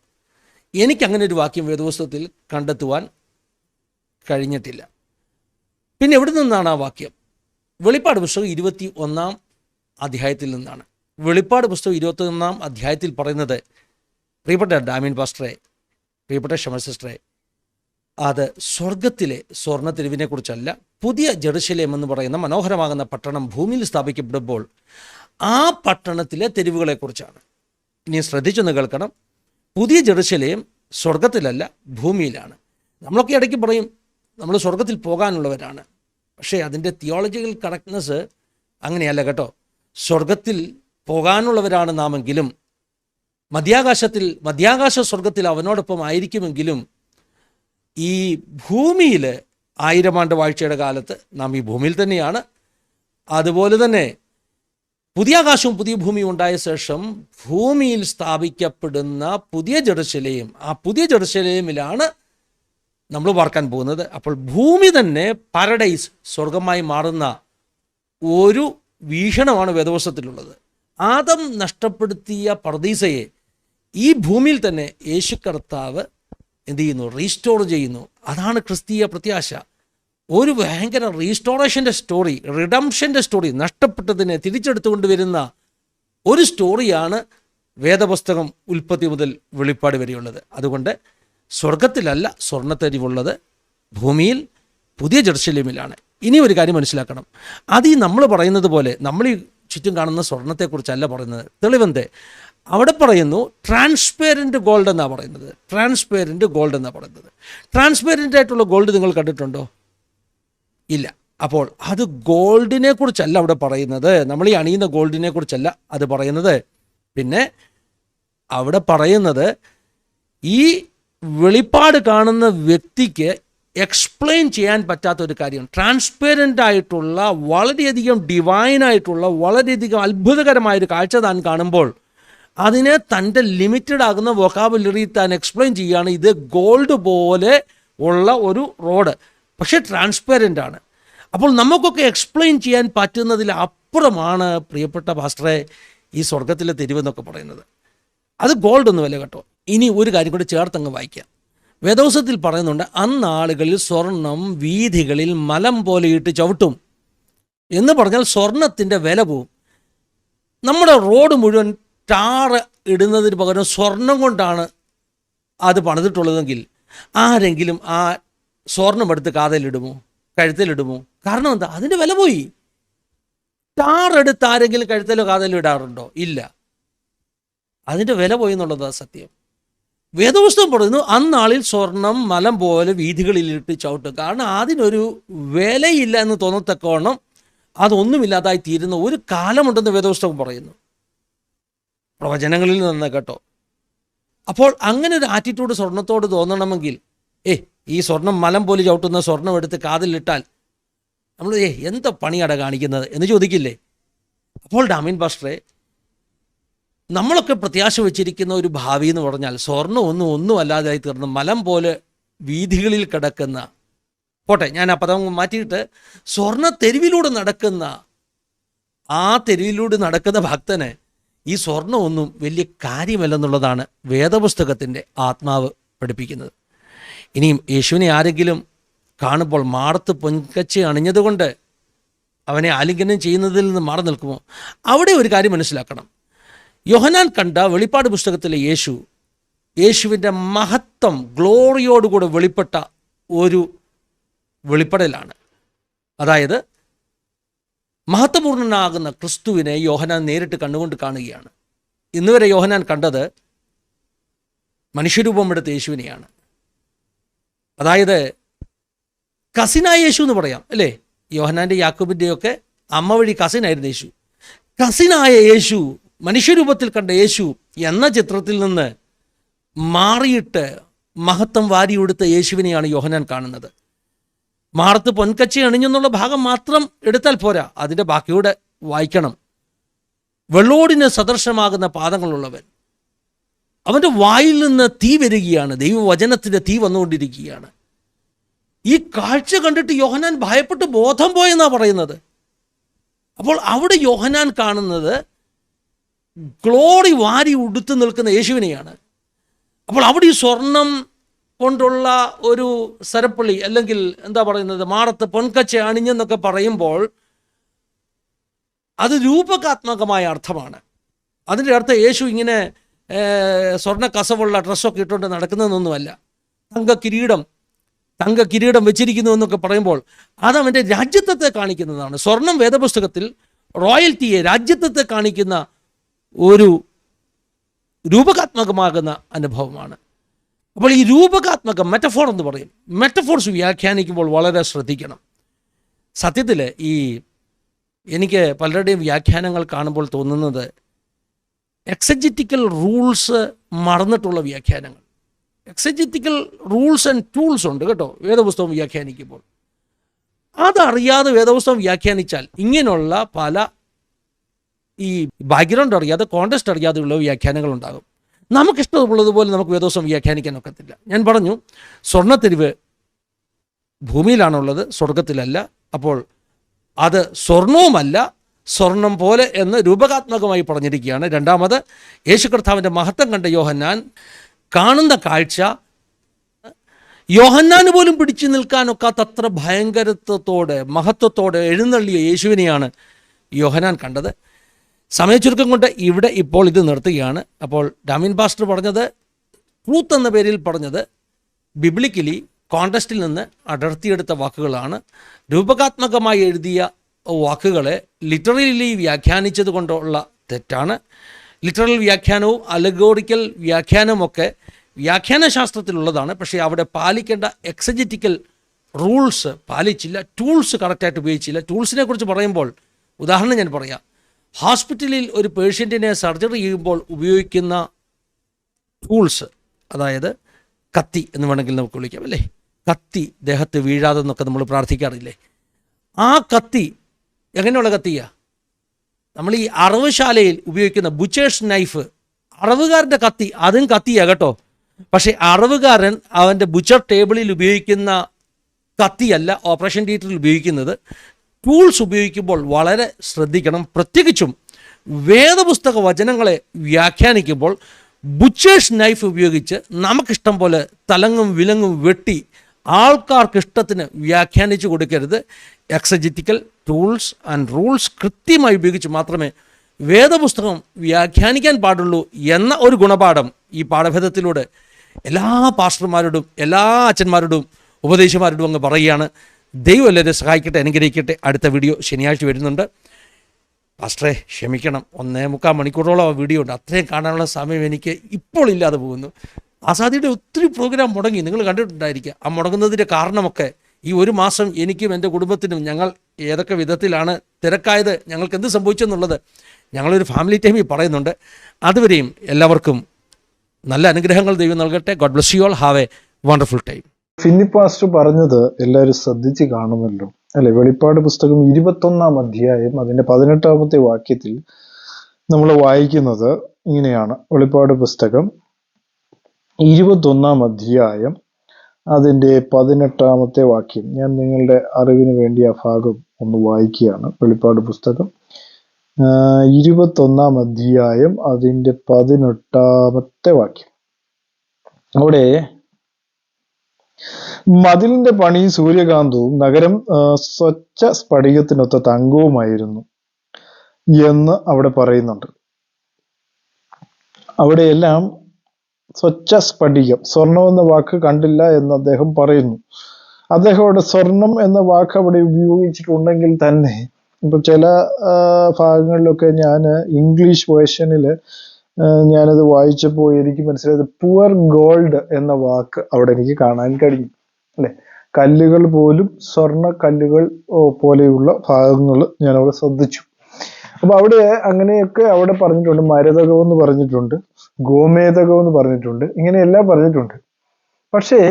എനിക്കങ്ങനെ ഒരു വാക്യം വേദപുസ്തകത്തിൽ കണ്ടെത്തുവാൻ കഴിഞ്ഞിട്ടില്ല. പിന്നെ എവിടെ നിന്നാണ് ആ വാക്യം? വെളിപ്പാട് പുസ്തകം 21 അധ്യായത്തിൽ നിന്നാണ്. വെളിപ്പാട് പുസ്തകം 21 അധ്യായത്തിൽ പറയുന്നത്, പ്രിയപ്പെട്ട ഡാമിൻ പാസ്റ്ററെ, പ്രിയപ്പെട്ട ഷമർ സിസ്റ്ററെ, അത് സ്വർഗത്തിലെ സ്വർണ്ണത്തെരുവിനെ കുറിച്ചല്ല, പുതിയ ജെറുസലേം എന്ന് പറയുന്ന മനോഹരമാകുന്ന പട്ടണം ഭൂമിയിൽ സ്ഥാപിക്കപ്പെടുമ്പോൾ ആ പട്ടണത്തിലെ തെരുവുകളെക്കുറിച്ചാണ്. ഇനി ശ്രദ്ധിച്ചൊന്ന് കേൾക്കണം. പുതിയ ജെറുസലേം സ്വർഗത്തിലല്ല, ഭൂമിയിലാണ്. നമ്മളൊക്കെ ഇടയ്ക്ക് പറയും നമ്മൾ സ്വർഗത്തിൽ പോകാനുള്ളവരാണ്. പക്ഷേ അതിൻ്റെ തിയോളജിക്കൽ കറക്റ്റ്നെസ് അങ്ങനെയല്ല കേട്ടോ. സ്വർഗത്തിൽ പോകാനുള്ളവരാണ് നാമെങ്കിലും മധ്യാകാശ സ്വർഗത്തിൽ അവനോടൊപ്പം ആയിരിക്കുമെങ്കിലും ഈ ഭൂമിയിൽ 1000 ആണ്ട് വാഴ്ചയുടെ കാലത്ത് നാം ഈ ഭൂമിയിൽ തന്നെയാണ്. അതുപോലെ തന്നെ പുതിയ ആകാശവും പുതിയ ഭൂമിയും ഉണ്ടായ ശേഷം ഭൂമിയിൽ സ്ഥാപിക്കപ്പെടുന്ന പുതിയ ജെറുസലേം, ആ പുതിയ ജെറുസലേമിലാണ് നമ്മൾ പാർക്കാൻ പോകുന്നത്. അപ്പോൾ ഭൂമി തന്നെ പാരഡൈസ്, സ്വർഗമായി മാറുന്ന ഒരു വീക്ഷണമാണ് വേദപുസ്തകത്തിലുള്ളത്. ആദം നഷ്ടപ്പെടുത്തിയ പർദീസയെ ഈ ഭൂമിയിൽ തന്നെ യേശു കർത്താവ് എന്ത് ചെയ്യുന്നു? റീസ്റ്റോർ ചെയ്യുന്നു. അതാണ് ക്രിസ്തീയ പ്രത്യാശ. ഒരു ഭയങ്കര റീസ്റ്റോറേഷൻ്റെ സ്റ്റോറി, റിഡംഷൻ്റെ സ്റ്റോറി, നഷ്ടപ്പെട്ടതിനെ തിരിച്ചെടുത്തുകൊണ്ട് വരുന്ന ഒരു സ്റ്റോറിയാണ് വേദപുസ്തകം ഉൽപ്പത്തി മുതൽ വെളിപ്പാട് വരെയുള്ളത്. അതുകൊണ്ട് സ്വർഗത്തിലല്ല സ്വർണ്ണത്തെരുവുള്ളത്, ഭൂമിയിൽ പുതിയ ജെറുസലേമിലാണ്. ഇനി ഒരു കാര്യം മനസ്സിലാക്കണം. അത് ഈ നമ്മൾ പറയുന്നത് പോലെ നമ്മൾ ഈ ചുറ്റും കാണുന്ന സ്വർണത്തെക്കുറിച്ചല്ല പറയുന്നത്. തെളിവെന്ത്? അവിടെ പറയുന്നു ട്രാൻസ്പെറൻറ്റ് ഗോൾഡ് എന്നാണ് പറയുന്നത്. ട്രാൻസ്പെറൻറ്റ് ഗോൾഡ് എന്നാണ് പറയുന്നത്. ട്രാൻസ്പെറൻ്റ് ആയിട്ടുള്ള ഗോൾഡ് നിങ്ങൾ കണ്ടിട്ടുണ്ടോ? ഇല്ല. അപ്പോൾ അത് ഗോൾഡിനെ കുറിച്ചല്ല അവിടെ പറയുന്നത്. നമ്മൾ ഈ അണിയുന്ന ഗോൾഡിനെ കുറിച്ചല്ല അത് പറയുന്നത്. പിന്നെ അവിടെ പറയുന്നത് ഈ വെളിപ്പാട് കാണുന്ന വ്യക്തിക്ക് എക്സ്പ്ലെയിൻ ചെയ്യാൻ പറ്റാത്തൊരു കാര്യമാണ്. ട്രാൻസ്പെറൻ്റ് ആയിട്ടുള്ള, വളരെയധികം ഡിവൈനായിട്ടുള്ള, വളരെയധികം അത്ഭുതകരമായൊരു കാഴ്ച താൻ കാണുമ്പോൾ അതിനെ തൻ്റെ ലിമിറ്റഡ് ആകുന്ന വൊക്കാബുലറി താൻ എക്സ്പ്ലെയിൻ ചെയ്യുകയാണ്. ഇത് ഗോൾഡ് പോലെ ഉള്ള ഒരു റോഡ്, പക്ഷേ ട്രാൻസ്പെറൻ്റ് ആണ്. അപ്പോൾ നമുക്കൊക്കെ എക്സ്പ്ലെയിൻ ചെയ്യാൻ പറ്റുന്നതിൽ അപ്പുറമാണ് പ്രിയപ്പെട്ട പാസ്റ്ററെ ഈ സ്വർഗത്തിലെ തെരുവെന്നൊക്കെ പറയുന്നത്. അത് ഗോൾഡ് ഒന്നുമല്ല കേട്ടോ. ഇനി ഒരു കാര്യം കൂടി ചേർത്തങ്ങ് വായിക്കാം. വേദപുസ്തകത്തിൽ പറയുന്നുണ്ട്, അന്നാളുകളിൽ സ്വർണം വീഥികളിൽ മലം പോലെ ഇട്ട് ചവിട്ടും എന്ന് പറഞ്ഞാൽ സ്വർണത്തിൻ്റെ വില പോവും. നമ്മുടെ റോഡ് മുഴുവൻ ടാറ് ഇടുന്നതിന് പകരം സ്വർണം കൊണ്ടാണ് അത് പണിതിട്ടുള്ളതെങ്കിൽ ആരെങ്കിലും ആ സ്വർണം എടുത്ത് കാതിലിടുമോ, കഴുത്തിലിടുമോ? കാരണം എന്താ? അതിൻ്റെ വില പോയി. ടാറെടുത്ത് ആരെങ്കിലും കഴുത്തിലോ കാതിലോ ഇടാറുണ്ടോ? ഇല്ല. അതിൻ്റെ വില പോയി എന്നുള്ളതാണ് സത്യം. വേദപുസ്തകം പറയുന്നു അന്നാളിൽ സ്വർണം മലം പോലെ വീഥികളിലിട്ട് ചവിട്ടും. കാരണം അതിനൊരു വിലയില്ല എന്ന് തോന്നത്തക്കവണ്ണം അതൊന്നുമില്ലാതായി തീരുന്ന ഒരു കാലമുണ്ടെന്ന് വേദപുസ്തകം പറയുന്നു, പ്രവചനങ്ങളിൽ നിന്ന് കേട്ടോ. അപ്പോൾ അങ്ങനെ ഒരു ആറ്റിറ്റ്യൂഡ് സ്വർണത്തോട് തോന്നണമെങ്കിൽ ഈ സ്വർണം മലം പോലെ ചവിട്ടുന്ന സ്വർണം എടുത്ത് കാതിലിട്ടാൽ നമ്മൾ എന്താ പണിയാടാ കാണിക്കുന്നത് എന്ന് ചോദിക്കില്ലേ? അപ്പോൾ ഡാമിൻ പാസ്റ്ററെ, നമ്മളൊക്കെ പ്രത്യാശ വെച്ചിരിക്കുന്ന ഒരു ഭാവി എന്ന് പറഞ്ഞാൽ സ്വർണ്ണം ഒന്നും അല്ലാതായി തീർന്ന് മലം പോലെ വീഥികളിൽ കിടക്കുന്ന, പോട്ടെ ഞാൻ ആ പദം മാറ്റിയിട്ട് സ്വർണ്ണ തെരുവിലൂടെ നടക്കുന്ന, ആ തെരുവിലൂടെ നടക്കുന്ന ഭക്തന് ഈ സ്വർണ്ണമൊന്നും വലിയ കാര്യമല്ലെന്നുള്ളതാണ് വേദപുസ്തകത്തിൻ്റെ ആത്മാവ് പഠിപ്പിക്കുന്നത്. ഇനിയും യേശുവിനെ ആരെങ്കിലും കാണുമ്പോൾ മാർത്ത് പൊൻകച്ചി അണിഞ്ഞതുകൊണ്ട് അവനെ ആലിംഗനം ചെയ്യുന്നതിൽ നിന്ന് മാറി നിൽക്കുമോ? അവിടെ ഒരു കാര്യം മനസ്സിലാക്കണം. യോഹന്നാൻ കണ്ട വെളിപ്പാട് പുസ്തകത്തിലെ യേശുവിൻ്റെ മഹത്വം ഗ്ലോറിയോടുകൂടെ വെളിപ്പെട്ട ഒരു വെളിപ്പെടലാണ്. അതായത് മഹത്വപൂർണ്ണനാകുന്ന ക്രിസ്തുവിനെ യോഹന്നാൻ നേരിട്ട് കണ്ണുകൊണ്ട് കാണുകയാണ്. ഇന്നുവരെ യോഹന്നാൻ കണ്ടത് മനുഷ്യരൂപം എടുത്ത യേശുവിനെയാണ്. അതായത് കസിനായ യേശു എന്ന് പറയാം അല്ലേ? യോഹന്നാൻ്റെ യാക്കോബിൻ്റെയൊക്കെ അമ്മ വഴി കസിനായിരുന്നു യേശു. കസിനായ യേശു, മനുഷ്യരൂപത്തിൽ കണ്ട യേശു എന്ന ചിത്രത്തിൽ നിന്ന് മാറിയിട്ട് മഹത്വം വാരിയെടുത്ത യേശുവിനെയാണ് യോഹന്നാൻ കാണുന്നത്. മാറത്ത് പൊൻകച്ചി അണിഞ്ഞെന്നുള്ള ഭാഗം മാത്രം എടുത്താൽ പോരാ, അതിൻ്റെ ബാക്കിയൂടെ വായിക്കണം. വെള്ളോടിന് സദൃശമാകുന്ന പാദങ്ങളുള്ളവൻ, അവൻ്റെ വായിൽ നിന്ന് തീ വരികയാണ്, ദൈവവചനത്തിൻ്റെ തീ വന്നുകൊണ്ടിരിക്കുകയാണ്. ഈ കാഴ്ച കണ്ടിട്ട് യോഹന്നാൻ ഭയപ്പെട്ട് ബോധം പോയെന്നാണ് പറയുന്നത്. അപ്പോൾ അവിടെ യോഹന്നാൻ കാണുന്നത് ഗ്ലോറി വാരി ഉടുത്ത് നിൽക്കുന്ന യേശുവിനെയാണ്. അപ്പോൾ അവിടെ ഈ സ്വർണം കൊണ്ടുള്ള ഒരു സരപ്പള്ളി, അല്ലെങ്കിൽ എന്താ പറയുന്നത്, മാറത്ത് പൊൻകച്ച അണിഞ്ഞെന്നൊക്കെ പറയുമ്പോൾ അത് രൂപകാത്മകമായ അർത്ഥമാണ്. അതിൻ്റെ അർത്ഥം യേശു ഇങ്ങനെ സ്വർണ്ണ കസവുള്ള ഡ്രസ്സൊക്കെ ഇട്ടുകൊണ്ട് നടക്കുന്നതൊന്നുമല്ല. തങ്ക കിരീടം വെച്ചിരിക്കുന്നു എന്നൊക്കെ പറയുമ്പോൾ അത് അവൻ്റെ രാജ്യത്വത്തെ കാണിക്കുന്നതാണ്. സ്വർണം വേദപുസ്തകത്തിൽ റോയൽറ്റിയെ, രാജ്യത്വത്തെ കാണിക്കുന്ന ഒരു രൂപകാത്മകമാകുന്ന അനുഭവമാണ്. അപ്പോൾ ഈ രൂപകാത്മകം, മെറ്റഫോർ എന്ന് പറയും, മെറ്റഫോർസ് വ്യാഖ്യാനിക്കുമ്പോൾ വളരെ ശ്രദ്ധിക്കണം. സത്യത്തിൽ എനിക്ക് പലരുടെയും വ്യാഖ്യാനങ്ങൾ കാണുമ്പോൾ തോന്നുന്നത് എക്സജറ്റിക്കൽ റൂൾസ് മറന്നിട്ടുള്ള വ്യാഖ്യാനങ്ങൾ. എക്സജറ്റിക്കൽ റൂൾസ് ആൻഡ് ടൂൾസ് ഉണ്ട് കേട്ടോ വേദപുസ്തകം വ്യാഖ്യാനിക്കുമ്പോൾ. അതറിയാതെ വേദപുസ്തകം വ്യാഖ്യാനിച്ചാൽ ഇങ്ങനെയുള്ള പല ഈ ബാക്ക്ഗ്രൗണ്ട് അറിയാതെ, കോണ്ടെക്സ്റ്റ് അറിയാതെയുള്ള വ്യാഖ്യാനങ്ങളുണ്ടാകും. നമുക്കിഷ്ടമുള്ളതുപോലെ നമുക്ക് വേദപുസ്തകം വ്യാഖ്യാനിക്കാൻ ഒക്കത്തില്ല. ഞാൻ പറഞ്ഞു, സ്വർണ്ണത്തെരുവ് ഭൂമിയിലാണുള്ളത്, സ്വർഗത്തിലല്ല. അപ്പോൾ അത് സ്വർണവുമല്ല, സ്വർണം പോലെ എന്ന് രൂപകാത്മകമായി പറഞ്ഞിരിക്കുകയാണ്. രണ്ടാമത്, യേശു കർത്താവിൻ്റെ മഹത്വം കണ്ട യോഹന്നാൻ കാണുന്ന കാഴ്ച യോഹന്നാന് പോലും പിടിച്ചു നിൽക്കാനൊക്കാത്തത്ര ഭയങ്കരത്വത്തോടെ, മഹത്വത്തോടെ എഴുന്നള്ളിയ യേശുവിനെയാണ് യോഹന്നാൻ കണ്ടത്. സമയച്ചുരുക്കം കൊണ്ട് ഇവിടെ ഇപ്പോൾ ഇത് നിർത്തുകയാണ്. അപ്പോൾ ഡാമിൻ പാസ്റ്റർ പറഞ്ഞത്, ട്രൂത്ത് എന്ന പേരിൽ പറഞ്ഞത് ബിബ്ലിക്കലി കോണ്ടസ്റ്റിൽ നിന്ന് അടർത്തിയെടുത്ത വാക്കുകളാണ്. രൂപകാത്മകമായി എഴുതിയ വാക്കുകളെ ലിറ്ററലി വ്യാഖ്യാനിച്ചത് കൊണ്ടുള്ള തെറ്റാണ്. ലിറ്ററൽ വ്യാഖ്യാനവും അലഗോറിക്കൽ വ്യാഖ്യാനമൊക്കെ വ്യാഖ്യാനശാസ്ത്രത്തിലുള്ളതാണ്. പക്ഷേ അവിടെ പാലിക്കേണ്ട എക്സജറ്റിക്കൽ റൂൾസ് പാലിച്ചില്ല, ടൂൾസ് കറക്റ്റായിട്ട് ഉപയോഗിച്ചില്ല. ടൂൾസിനെ കുറിച്ച് പറയുമ്പോൾ ഉദാഹരണം ഞാൻ പറയാം. ഹോസ്പിറ്റലിൽ ഒരു പേഷ്യൻറ്റിനെ സർജറി ചെയ്യുമ്പോൾ ഉപയോഗിക്കുന്ന ടൂൾസ്, അതായത് കത്തി എന്ന് വേണമെങ്കിൽ നമുക്ക് വിളിക്കാം അല്ലേ, കത്തി ദേഹത്ത് വീഴാതെ എന്നൊക്കെ നമ്മൾ പ്രാർത്ഥിക്കാറില്ലേ. ആ കത്തി എങ്ങനെയുള്ള കത്തിയാണ്? നമ്മൾ ഈ അറവുശാലയിൽ ഉപയോഗിക്കുന്ന ബുച്ചേഴ്സ് നൈഫ്, അറവുകാരൻ്റെ കത്തി, അതും കത്തിയാണ് കേട്ടോ. പക്ഷേ അറവുകാരൻ അവൻ്റെ ബുച്ചർ ടേബിളിൽ ഉപയോഗിക്കുന്ന കത്തിയല്ല ഓപ്പറേഷൻ തിയേറ്ററിൽ ഉപയോഗിക്കുന്നത്. ടൂൾസ് ഉപയോഗിക്കുമ്പോൾ വളരെ ശ്രദ്ധിക്കണം. പ്രത്യേകിച്ചും വേദപുസ്തക വചനങ്ങളെ വ്യാഖ്യാനിക്കുമ്പോൾ ബുച്ചേഴ്സ് നൈഫ് ഉപയോഗിച്ച് നമുക്കിഷ്ടം പോലെ തലങ്ങും വിലങ്ങും വെട്ടി ആൾക്കാർക്ക് ഇഷ്ടത്തിന് വ്യാഖ്യാനിച്ചു കൊടുക്കരുത്. എക്സജറ്റിക്കൽ ടൂൾസ് ആൻഡ് റൂൾസ് കൃത്യമായി ഉപയോഗിച്ച് മാത്രമേ വേദപുസ്തകം വ്യാഖ്യാനിക്കാൻ പാടുള്ളൂ എന്ന ഒരു ഗുണപാഠം ഈ പാഠഭേദത്തിലൂടെ എല്ലാ പാസ്റ്റർമാരോടും എല്ലാ അച്ഛന്മാരോടും ഉപദേശിമാരോടും അങ്ങ് പറയുകയാണ്. ദൈവം എല്ലാവരും സഹായിക്കട്ടെ, അനുഗ്രഹിക്കട്ടെ. അടുത്ത വീഡിയോ ശനിയാഴ്ച വരുന്നുണ്ട്. പാസ്റ്ററെ ക്ഷമിക്കണം, 1.25 മണിക്കൂറോളം വീഡിയോ ഉണ്ട്. അത്രയും കാണാനുള്ള സമയം എനിക്ക് ഇപ്പോൾ ഇല്ലാതെ പോകുന്നു. ആസാദിയുടെ ഒത്തിരി പ്രോഗ്രാം മുടങ്ങി, നിങ്ങൾ കണ്ടിട്ടുണ്ടായിരിക്കുക. ആ മുടങ്ങുന്നതിൻ്റെ കാരണമൊക്കെ ഈ ഒരു മാസം എനിക്കും എൻ്റെ കുടുംബത്തിനും ഞങ്ങൾ ഏതൊക്കെ വിധത്തിലാണ് തിരക്കായത്, ഞങ്ങൾക്ക് എന്ത് സംഭവിച്ചെന്നുള്ളത് ഞങ്ങളൊരു ഫാമിലി ടൈമിൽ പറയുന്നുണ്ട്. അതുവരെയും എല്ലാവർക്കും നല്ല അനുഗ്രഹങ്ങൾ ദൈവം നൽകട്ടെ. God bless you all. Have A wonderful time. Finny pastor പറഞ്ഞത് എല്ലാവരും ശ്രദ്ധിച്ച് കാണുമല്ലോ അല്ലെ. വെളിപ്പാട് പുസ്തകം 21 അധ്യായം അതിൻ്റെ 18 വാക്യത്തിൽ നമ്മൾ വായിക്കുന്നത് ഇങ്ങനെയാണ്. വെളിപ്പാട് പുസ്തകം 21 അധ്യായം അതിൻ്റെ 18 വാക്യം. ഞാൻ നിങ്ങളുടെ അറിവിന് വേണ്ടി ആ ഭാഗം ഒന്ന് വായിക്കുകയാണ്. വെളിപ്പാട് പുസ്തകം 21 അധ്യായം അതിൻ്റെ 18 വാക്യം. അവിടെ മതിലിന്റെ പണി സൂര്യകാന്തവും നഗരം സ്വച്ഛ സ്ഫടികത്തിനൊത്ത തങ്കവുമായിരുന്നു എന്ന് അവിടെ പറയുന്നുണ്ട്. അവിടെയെല്ലാം സ്വച്ഛ സ്ഫടികം, സ്വർണം എന്ന വാക്ക് കണ്ടില്ല എന്ന് അദ്ദേഹം പറയുന്നു. അദ്ദേഹം അവിടെ സ്വർണം എന്ന വാക്ക് അവിടെ ഉപയോഗിച്ചിട്ടുണ്ടെങ്കിൽ തന്നെ ഇപ്പൊ ചില ഭാഗങ്ങളിലൊക്കെ ഞാൻ ഇംഗ്ലീഷ് വേർഷനിൽ ഞാനത് വായിച്ചപ്പോൾ എനിക്ക് മനസ്സിലായത് പുവർ ഗോൾഡ് എന്ന വാക്ക് അവിടെ എനിക്ക് കാണാൻ കഴിഞ്ഞു, അല്ലെ. കല്ലുകൾ പോലും സ്വർണ്ണ കല്ലുകൾ പോലെയുള്ള ഭാഗങ്ങൾ ഞാൻ അവിടെ ശ്രദ്ധിച്ചു. അപ്പൊ അവിടെ അങ്ങനെയൊക്കെ അവിടെ പറഞ്ഞിട്ടുണ്ട്. മരതകം എന്ന് പറഞ്ഞിട്ടുണ്ട്, ഗോമേതകം എന്ന് പറഞ്ഞിട്ടുണ്ട്, ഇങ്ങനെയെല്ലാം പറഞ്ഞിട്ടുണ്ട്. പക്ഷേ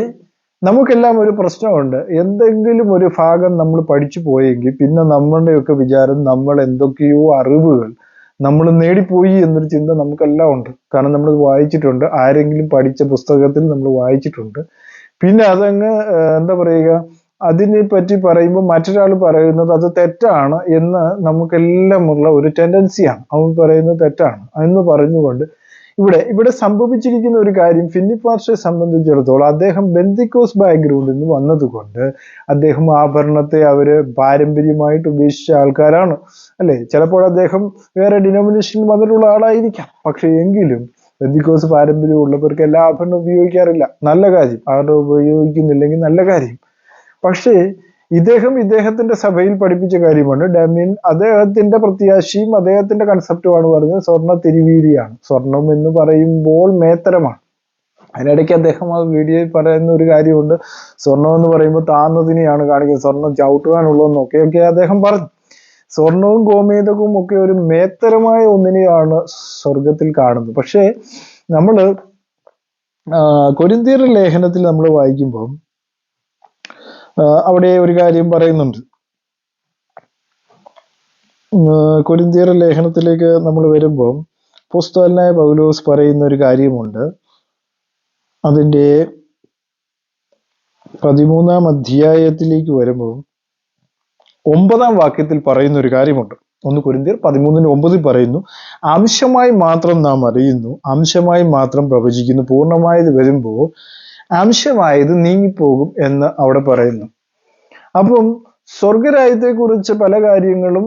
നമുക്കെല്ലാം ഒരു പ്രശ്നമുണ്ട്. എന്തെങ്കിലും ഒരു ഭാഗം നമ്മൾ പഠിച്ചു പോയെങ്കിൽ പിന്നെ നമ്മളുടെയൊക്കെ വിചാരം നമ്മൾ എന്തൊക്കെയോ അറിവുകൾ നമ്മൾ നേടിപ്പോയി എന്നൊരു ചിന്ത നമുക്കെല്ലാം ഉണ്ട്. കാരണം നമ്മൾ വായിച്ചിട്ടുണ്ട്, ആരെങ്കിലും പഠിച്ച പുസ്തകത്തിൽ നമ്മൾ വായിച്ചിട്ടുണ്ട്. പിന്നെ അതങ്ങ് എന്താ പറയുക, അതിനെ പറ്റി പറയുമ്പോൾ മറ്റൊരാൾ പറയുന്നത് അത് തെറ്റാണ് എന്ന് നമുക്കെല്ലാം ഉള്ള ഒരു ടെൻഡൻസിയാണ്. അവൻ പറയുന്നത് തെറ്റാണ് എന്ന് പറഞ്ഞുകൊണ്ട് ഇവിടെ സംഭവിച്ചിരിക്കുന്ന ഒരു കാര്യം, ഫിലിപ്പ് പാസ്റ്ററെ സംബന്ധിച്ചിടത്തോളം അദ്ദേഹം ബെന്തിക്കോസ് ബാക്ക്ഗ്രൗണ്ടിൽ നിന്ന് വന്നതുകൊണ്ട് അദ്ദേഹം ആഭരണത്തെ അവര് പാരമ്പര്യമായിട്ട് ഉപേക്ഷിച്ച ആൾക്കാരാണ്, അല്ലെ. ചിലപ്പോൾ അദ്ദേഹം വേറെ ഡിനോമിനേഷനിൽ വന്നിട്ടുള്ള ആളായിരിക്കാം. പക്ഷെ എങ്കിലും ബെന്തിക്കോസ് പാരമ്പര്യമുള്ളവർക്ക് എല്ലാ ആഭരണം ഉപയോഗിക്കാറില്ല, നല്ല കാര്യം. ആരുടെ ഉപയോഗിക്കുന്നില്ലെങ്കിൽ നല്ല കാര്യം. പക്ഷേ ഇദ്ദേഹത്തിന്റെ സഭയിൽ പഠിപ്പിച്ച കാര്യമാണ്. ഡാമിയൻ അദ്ദേഹത്തിന്റെ പ്രത്യാശയും അദ്ദേഹത്തിന്റെ കൺസെപ്റ്റുമാണ് പറഞ്ഞത് സ്വർണ്ണ തിരുവീരിയാണ്. സ്വർണം എന്ന് പറയുമ്പോൾ മേത്തരമാണ്. അതിനിടയ്ക്ക് അദ്ദേഹം ആ വീഡിയോയിൽ പറയുന്ന ഒരു കാര്യമുണ്ട്, സ്വർണം എന്ന് പറയുമ്പോൾ താന്നതിനെയാണ് കാണിക്കുന്നത്, സ്വർണം ചവിട്ടുവാനുള്ളതെന്നൊക്കെ അദ്ദേഹം പറഞ്ഞു. സ്വർണവും ഗോമേതകവും ഒക്കെ ഒരു മേത്തരമായ ഒന്നിനെയാണ് സ്വർഗത്തിൽ കാണുന്നത്. പക്ഷേ നമ്മള് കൊരിന്ത്യർ ലേഖനത്തിൽ നമ്മൾ വായിക്കുമ്പോൾ അവിടെ ഒരു കാര്യം പറയുന്നുണ്ട്. കൊരിന്ത്യർ ലേഖനത്തിലേക്ക് നമ്മൾ വരുമ്പോൾ അപ്പോസ്തലനായ പൗലോസ് പറയുന്ന ഒരു കാര്യമുണ്ട്. അതിൻ്റെ 13-ാം അധ്യായത്തിലേക്ക് വരുമ്പോൾ 9-ാം വാക്യത്തിൽ പറയുന്ന ഒരു കാര്യമുണ്ട്. 1 കൊരിന്ത്യർ 13:9 പറയുന്നു, അംശമായി മാത്രം നാം അറിയുന്നു, അംശമായി മാത്രം പ്രവചിക്കുന്നു, പൂർണ്ണമായത് വരുമ്പോൾ അംശമായത് നീങ്ങിപ്പോകും എന്ന് അവിടെ പറയുന്നു. അപ്പം സ്വർഗരാജ്യത്തെ കുറിച്ച് പല കാര്യങ്ങളും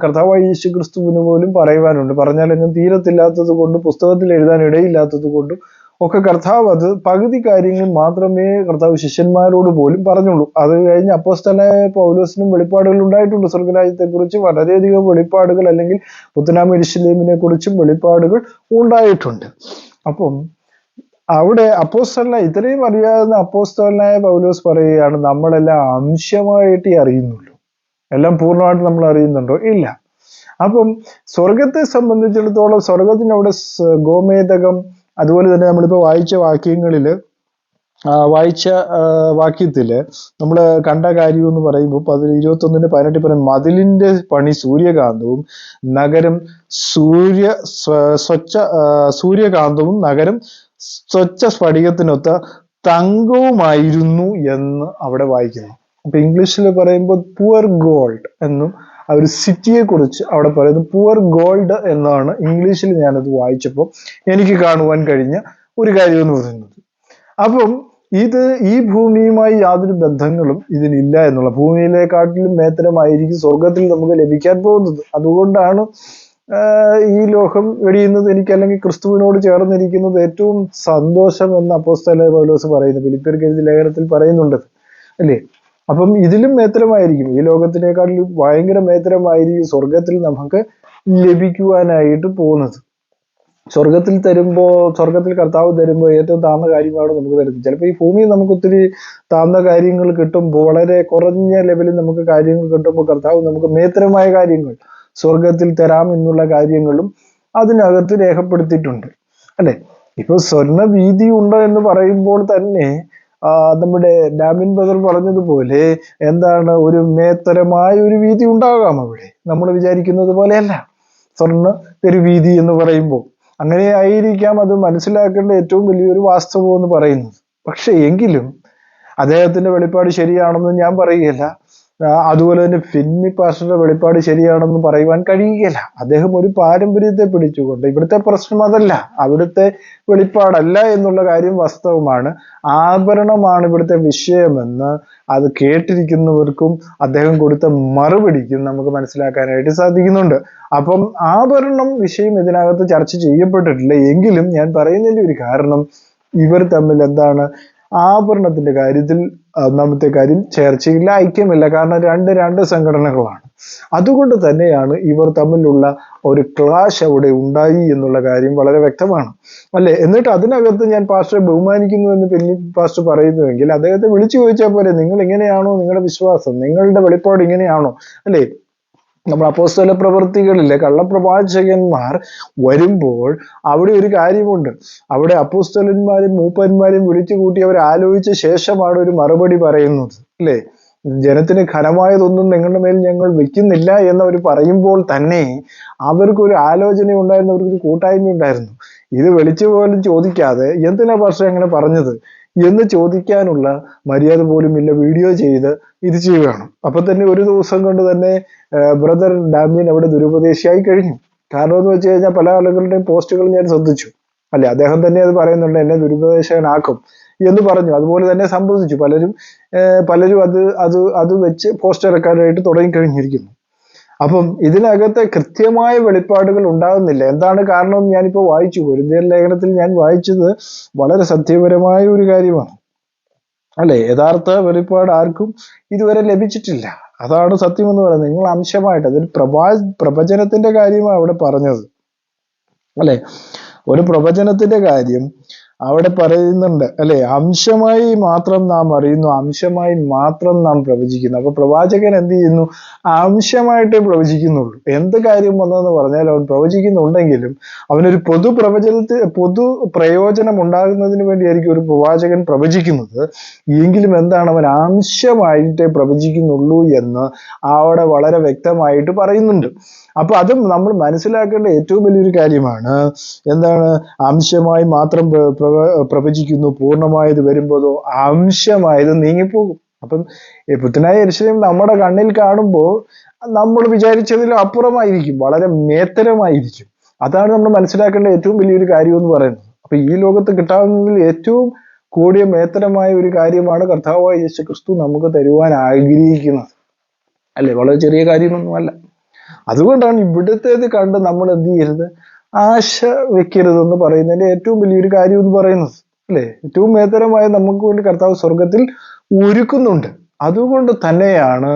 കർത്താവായ യേശു ക്രിസ്തുവിന് പോലും പറയുവാനുണ്ട്. പറഞ്ഞാലെങ്കിലും തീരത്തില്ലാത്തത് കൊണ്ടും പുസ്തകത്തിൽ എഴുതാൻ ഇടയില്ലാത്തത് കൊണ്ടും ഒക്കെ കർത്താവ് അത് പകുതി കാര്യങ്ങൾ മാത്രമേ കർത്താവ് ശിഷ്യന്മാരോട് പോലും പറഞ്ഞുള്ളൂ. അത് കഴിഞ്ഞ് അപ്പോസ്തലനായ പൗലോസിനും വെളിപ്പാടുകൾ ഉണ്ടായിട്ടുണ്ട്. സ്വർഗരാജ്യത്തെ കുറിച്ച് വളരെയധികം വെളിപ്പാടുകൾ, അല്ലെങ്കിൽ പുത്തനാം യെരൂശലേമിനെ കുറിച്ചും വെളിപ്പാടുകൾ ഉണ്ടായിട്ടുണ്ട്. അപ്പം അവിടെ ഇത്രയും അറിയാവുന്ന അപ്പോസ്തലനായ പൗലോസ് പറയുകയാണ്, നമ്മളെല്ലാം അംശമായിട്ടേ അറിയുന്നുള്ളൂ, എല്ലാം പൂർണ്ണമായിട്ട് നമ്മൾ അറിയുന്നുണ്ടോ? ഇല്ല. അപ്പം സ്വർഗത്തെ സംബന്ധിച്ചിടത്തോളം സ്വർഗത്തിനവിടെ ഗോമേതകം, അതുപോലെ തന്നെ നമ്മളിപ്പോൾ വായിച്ച വാക്യത്തില് നമ്മൾ കണ്ട കാര്യം എന്ന് പറയുമ്പോൾ 21:18 പറയും, മതിലിന്റെ പണി സൂര്യകാന്തവും നഗരം സൂര്യകാന്തവും നഗരം സ്വച്ഛ സ്ഫടികത്തിനൊത്ത തങ്കവുമായിരുന്നു എന്ന് അവിടെ വായിക്കുന്നു. അപ്പൊ ഇംഗ്ലീഷിൽ പറയുമ്പോൾ പുവർ ഗോൾഡ് എന്നും ആ ഒരു സിറ്റിയെ കുറിച്ച് അവിടെ പറയുന്നത് പുവർ ഗോൾഡ് എന്നാണ് ഇംഗ്ലീഷിൽ ഞാനത് വായിച്ചപ്പോൾ എനിക്ക് കാണുവാൻ കഴിഞ്ഞ ഒരു കാര്യം എന്ന് പറയുന്നത്. അപ്പം ഈ ഭൂമിയുമായി യാതൊരു ബന്ധങ്ങളും ഇതിനില്ല എന്നുള്ള, ഭൂമിയിലെക്കാട്ടിലും മേത്തരമായിരിക്കും സ്വർഗത്തിൽ നമുക്ക് ലഭിക്കാൻ പോകുന്നത്. അതുകൊണ്ടാണ് ഈ ലോകം വെടിയുന്നത് എനിക്ക്, അല്ലെങ്കിൽ ക്രിസ്തുവിനോട് ചേർന്നിരിക്കുന്നത് ഏറ്റവും സന്തോഷം എന്ന് അപ്പോസ്തലനായ പൗലോസ് പറയുന്നു. ഫിലിപ്പിയർക്ക് എഴുതിയ ലേഖനത്തിൽ പറയുന്നുണ്ട്, അല്ലേ. അപ്പം ഇതിലും മേത്തരമായിരിക്കും, ഈ ലോകത്തിനേക്കാളും ഭയങ്കര മേത്തരമായിരിക്കും സ്വർഗത്തിൽ നമുക്ക് ലഭിക്കുവാനായിട്ട് പോകുന്നത്. സ്വർഗത്തിൽ കർത്താവ് തരുമ്പോൾ ഏറ്റവും താഴ്ന്ന കാര്യമാണ് നമുക്ക് തരുന്നത്. ചിലപ്പോൾ ഈ ഭൂമിയിൽ നമുക്ക് ഒത്തിരി താഴ്ന്ന കാര്യങ്ങൾ കിട്ടുമ്പോൾ, വളരെ കുറഞ്ഞ ലെവലിൽ നമുക്ക് കാര്യങ്ങൾ കിട്ടുമ്പോൾ കർത്താവ് നമുക്ക് മേത്തരമായ കാര്യങ്ങൾ സ്വർഗത്തിൽ തരാം എന്നുള്ള കാര്യങ്ങളും അതിനകത്ത് രേഖപ്പെടുത്തിയിട്ടുണ്ട്, അല്ലെ. ഇപ്പൊ സ്വർണ്ണ വീതി ഉണ്ട് എന്ന് പറയുമ്പോൾ തന്നെ നമ്മുടെ ഡാമിൻ ബദർ പറഞ്ഞതുപോലെ എന്താണ്, ഒരു മേത്തരമായ ഒരു വീതി ഉണ്ടാകാം അവിടെ. നമ്മൾ വിചാരിക്കുന്നത് പോലെയല്ല സ്വർണ്ണ തെരുവീതി എന്ന് പറയുമ്പോൾ. അങ്ങനെ ആയിരിക്കാം അത് മനസ്സിലാക്കേണ്ട ഏറ്റവും വലിയൊരു വാസ്തവം എന്ന് പറയുന്നത്. പക്ഷെ എങ്കിലും അദ്ദേഹത്തിന്റെ വെളിപ്പാട് ശരിയാണെന്ന് ഞാൻ പറയുകയില്ല. അതുപോലെ തന്നെ ഫിലിപ്പ് പാസ്റ്ററുടെ വെളിപ്പാട് ശരിയാണെന്ന് പറയുവാൻ കഴിയുകയില്ല. അദ്ദേഹം ഒരു പാരമ്പര്യത്തെ പിടിച്ചുകൊണ്ട്, ഇവിടുത്തെ പ്രശ്നം അതല്ല, അവിടുത്തെ വെളിപ്പാടല്ല എന്നുള്ള കാര്യം വാസ്തവമാണ്. ആഭരണമാണ് ഇവിടുത്തെ വിഷയമെന്ന് അത് കേട്ടിരിക്കുന്നവർക്കും അദ്ദേഹം കൊടുത്ത മറുപടിക്കും നമുക്ക് മനസ്സിലാക്കാനായിട്ട് സാധിക്കുന്നുണ്ട്. അപ്പം ആഭരണം വിഷയം ഇതിനകത്ത് ചർച്ച ചെയ്യപ്പെട്ടിട്ടില്ല. എങ്കിലും ഞാൻ പറയുന്നതിന്റെ ഒരു കാരണം, ഇവർ തമ്മിൽ എന്താണ്, ആഭരണത്തിന്റെ കാര്യത്തിൽ ഒന്നാമത്തെ കാര്യം ചേർച്ചയില്ല, ഐക്യമില്ല. കാരണം രണ്ട് സംഘടനകളാണ്. അതുകൊണ്ട് തന്നെയാണ് ഇവർ തമ്മിലുള്ള ഒരു ക്ലാഷ് അവിടെ ഉണ്ടായി എന്നുള്ള കാര്യം വളരെ വ്യക്തമാണ്, അല്ലെ? എന്നിട്ട് അതിനകത്ത് ഞാൻ പാസ്റ്ററെ ബഹുമാനിക്കുന്നു എന്ന് പിന്നെ പാസ്റ്റർ പറയുന്നുവെങ്കിൽ അദ്ദേഹത്തെ വിളിച്ചു ചോദിച്ചാൽ പോലെ, നിങ്ങൾ ഇങ്ങനെയാണോ നിങ്ങളുടെ വിശ്വാസം, നിങ്ങളുടെ വെളിപ്പാട് ഇങ്ങനെയാണോ, അല്ലെ? നമ്മൾ അപ്പോസ്തല പ്രവൃത്തികളിലെ കള്ളപ്രവാചകന്മാർ വരുമ്പോൾ അവിടെ ഒരു കാര്യമുണ്ട്. അവിടെ അപ്പോസ്തലന്മാരും മൂപ്പന്മാരും വിളിച്ചു കൂട്ടി അവർ ആലോചിച്ച ശേഷമാണ് ഒരു മറുപടി പറയുന്നത്, അല്ലേ? ജനത്തിന് ഘനമായതൊന്നും നിങ്ങളുടെ മേൽ ഞങ്ങൾ വെക്കുന്നില്ല എന്നവർ പറയുമ്പോൾ തന്നെ അവർക്കൊരു ആലോചന ഉണ്ടായിരുന്നു, അവർക്കൊരു കൂട്ടായ്മ ഉണ്ടായിരുന്നു. ഇത് വിളിച്ചു പോലും ചോദിക്കാതെ എന്തിനാ പക്ഷേ അങ്ങനെ പറഞ്ഞത് എന്ന് ചോദിക്കാനുള്ള മര്യാദ പോലും ഇല്ല. വീഡിയോ ചെയ്ത് ഇത് ചെയ്യുകയാണ്. അപ്പൊ തന്നെ ഒരു ദിവസം കൊണ്ട് തന്നെ ബ്രദർ ഡാമിയൻ അവിടെ ദുരുപദേശിയായി കഴിഞ്ഞു. കാരണം എന്ന് വെച്ച് കഴിഞ്ഞാൽ പല ആളുകളുടെയും പോസ്റ്റുകൾ ഞാൻ ശ്രദ്ധിച്ചു, അല്ലെ? അദ്ദേഹം തന്നെ അത് പറയുന്നുണ്ട്, എന്നെ ദുരുപദേശകനാക്കും എന്ന് പറഞ്ഞു. അതുപോലെ തന്നെ സംഭവിച്ചു. പലരും അത് വെച്ച് പോസ്റ്റ് ഇറക്കാനായിട്ട് തുടങ്ങിക്കഴിഞ്ഞിരിക്കുന്നു. അപ്പം ഇതിനകത്തെ കൃത്യമായ വെളിപ്പാടുകൾ ഉണ്ടാകുന്നില്ല. എന്താണ് കാരണം എന്ന് ഞാനിപ്പോൾ വായിച്ചു. കൊരിന്ത്യർ ലേഖനത്തിൽ ഞാൻ വായിച്ചത് വളരെ സത്യപരമായ ഒരു കാര്യമാണ്, അല്ലെ? യഥാർത്ഥ വെളിപ്പാട് ആർക്കും ഇതുവരെ ലഭിച്ചിട്ടില്ല. അതാണ് സത്യം എന്ന് പറയുന്നത്. നിങ്ങൾ അംശമായിട്ട്, അതൊരു പ്രവചനത്തിന്റെ കാര്യമാണ് അവിടെ പറഞ്ഞത്, അല്ലെ? ഒരു പ്രവചനത്തിന്റെ കാര്യം അവിടെ പറയുന്നുണ്ട്, അല്ലെ? അംശമായി മാത്രം നാം അറിയുന്നു, അംശമായി മാത്രം നാം പ്രവചിക്കുന്നു. അപ്പൊ പ്രവാചകൻ എന്ത് ചെയ്യുന്നു? അംശമായിട്ടേ പ്രവചിക്കുന്നുള്ളൂ. എന്ത് കാര്യം വന്നതെന്ന് പറഞ്ഞാൽ അവൻ പ്രവചിക്കുന്നുണ്ടെങ്കിലും അവനൊരു പൊതു പ്രയോജനം ഉണ്ടാകുന്നതിന് വേണ്ടിയായിരിക്കും ഒരു പ്രവാചകൻ പ്രവചിക്കുന്നത്. എങ്കിലും എന്താണ്, അവൻ അംശമായിട്ടേ പ്രവചിക്കുന്നുള്ളൂ എന്ന് അവിടെ വളരെ വ്യക്തമായിട്ട് പറയുന്നുണ്ട്. അപ്പൊ അത് നമ്മൾ മനസ്സിലാക്കേണ്ട ഏറ്റവും വലിയൊരു കാര്യമാണ്. എന്താണ്? അംശമായി മാത്രം പ്രവചിക്കുന്നു, പൂർണ്ണമായത് വരുമ്പോഴോ അംശമായത് നീങ്ങിപ്പോകും. അപ്പം പുത്തനായ യെരൂശലേം നമ്മുടെ കണ്ണിൽ കാണുമ്പോൾ നമ്മൾ വിചാരിച്ചതിലും അപ്പുറമായിരിക്കും, വളരെ മേത്തരമായിരിക്കും. അതാണ് നമ്മൾ മനസ്സിലാക്കേണ്ട ഏറ്റവും വലിയൊരു കാര്യം എന്ന് പറയുന്നത്. അപ്പൊ ഈ ലോകത്ത് കിട്ടാവുന്നതിൽ ഏറ്റവും കൂടിയ മേത്തരമായ ഒരു കാര്യമാണ് കർത്താവായ യേശു ക്രിസ്തു നമുക്ക് തരുവാൻ ആഗ്രഹിക്കുന്നത്, അല്ലെ? വളരെ ചെറിയ കാര്യമൊന്നുമല്ല. അതുകൊണ്ടാണ് ഇവിടുത്തേത് കണ്ട് നമ്മൾ എന്ത് ചെയ്യരുത്, ആശ വെക്കരുതെന്ന് പറയുന്നതിന്റെ ഏറ്റവും വലിയൊരു കാര്യം എന്ന് പറയുന്നത്, അല്ലെ? ഏറ്റവും മേത്തരമായ നമുക്ക് വേണ്ടി കർത്താവ് സ്വർഗത്തിൽ ഒരുക്കുന്നുണ്ട്. അതുകൊണ്ട് തന്നെയാണ്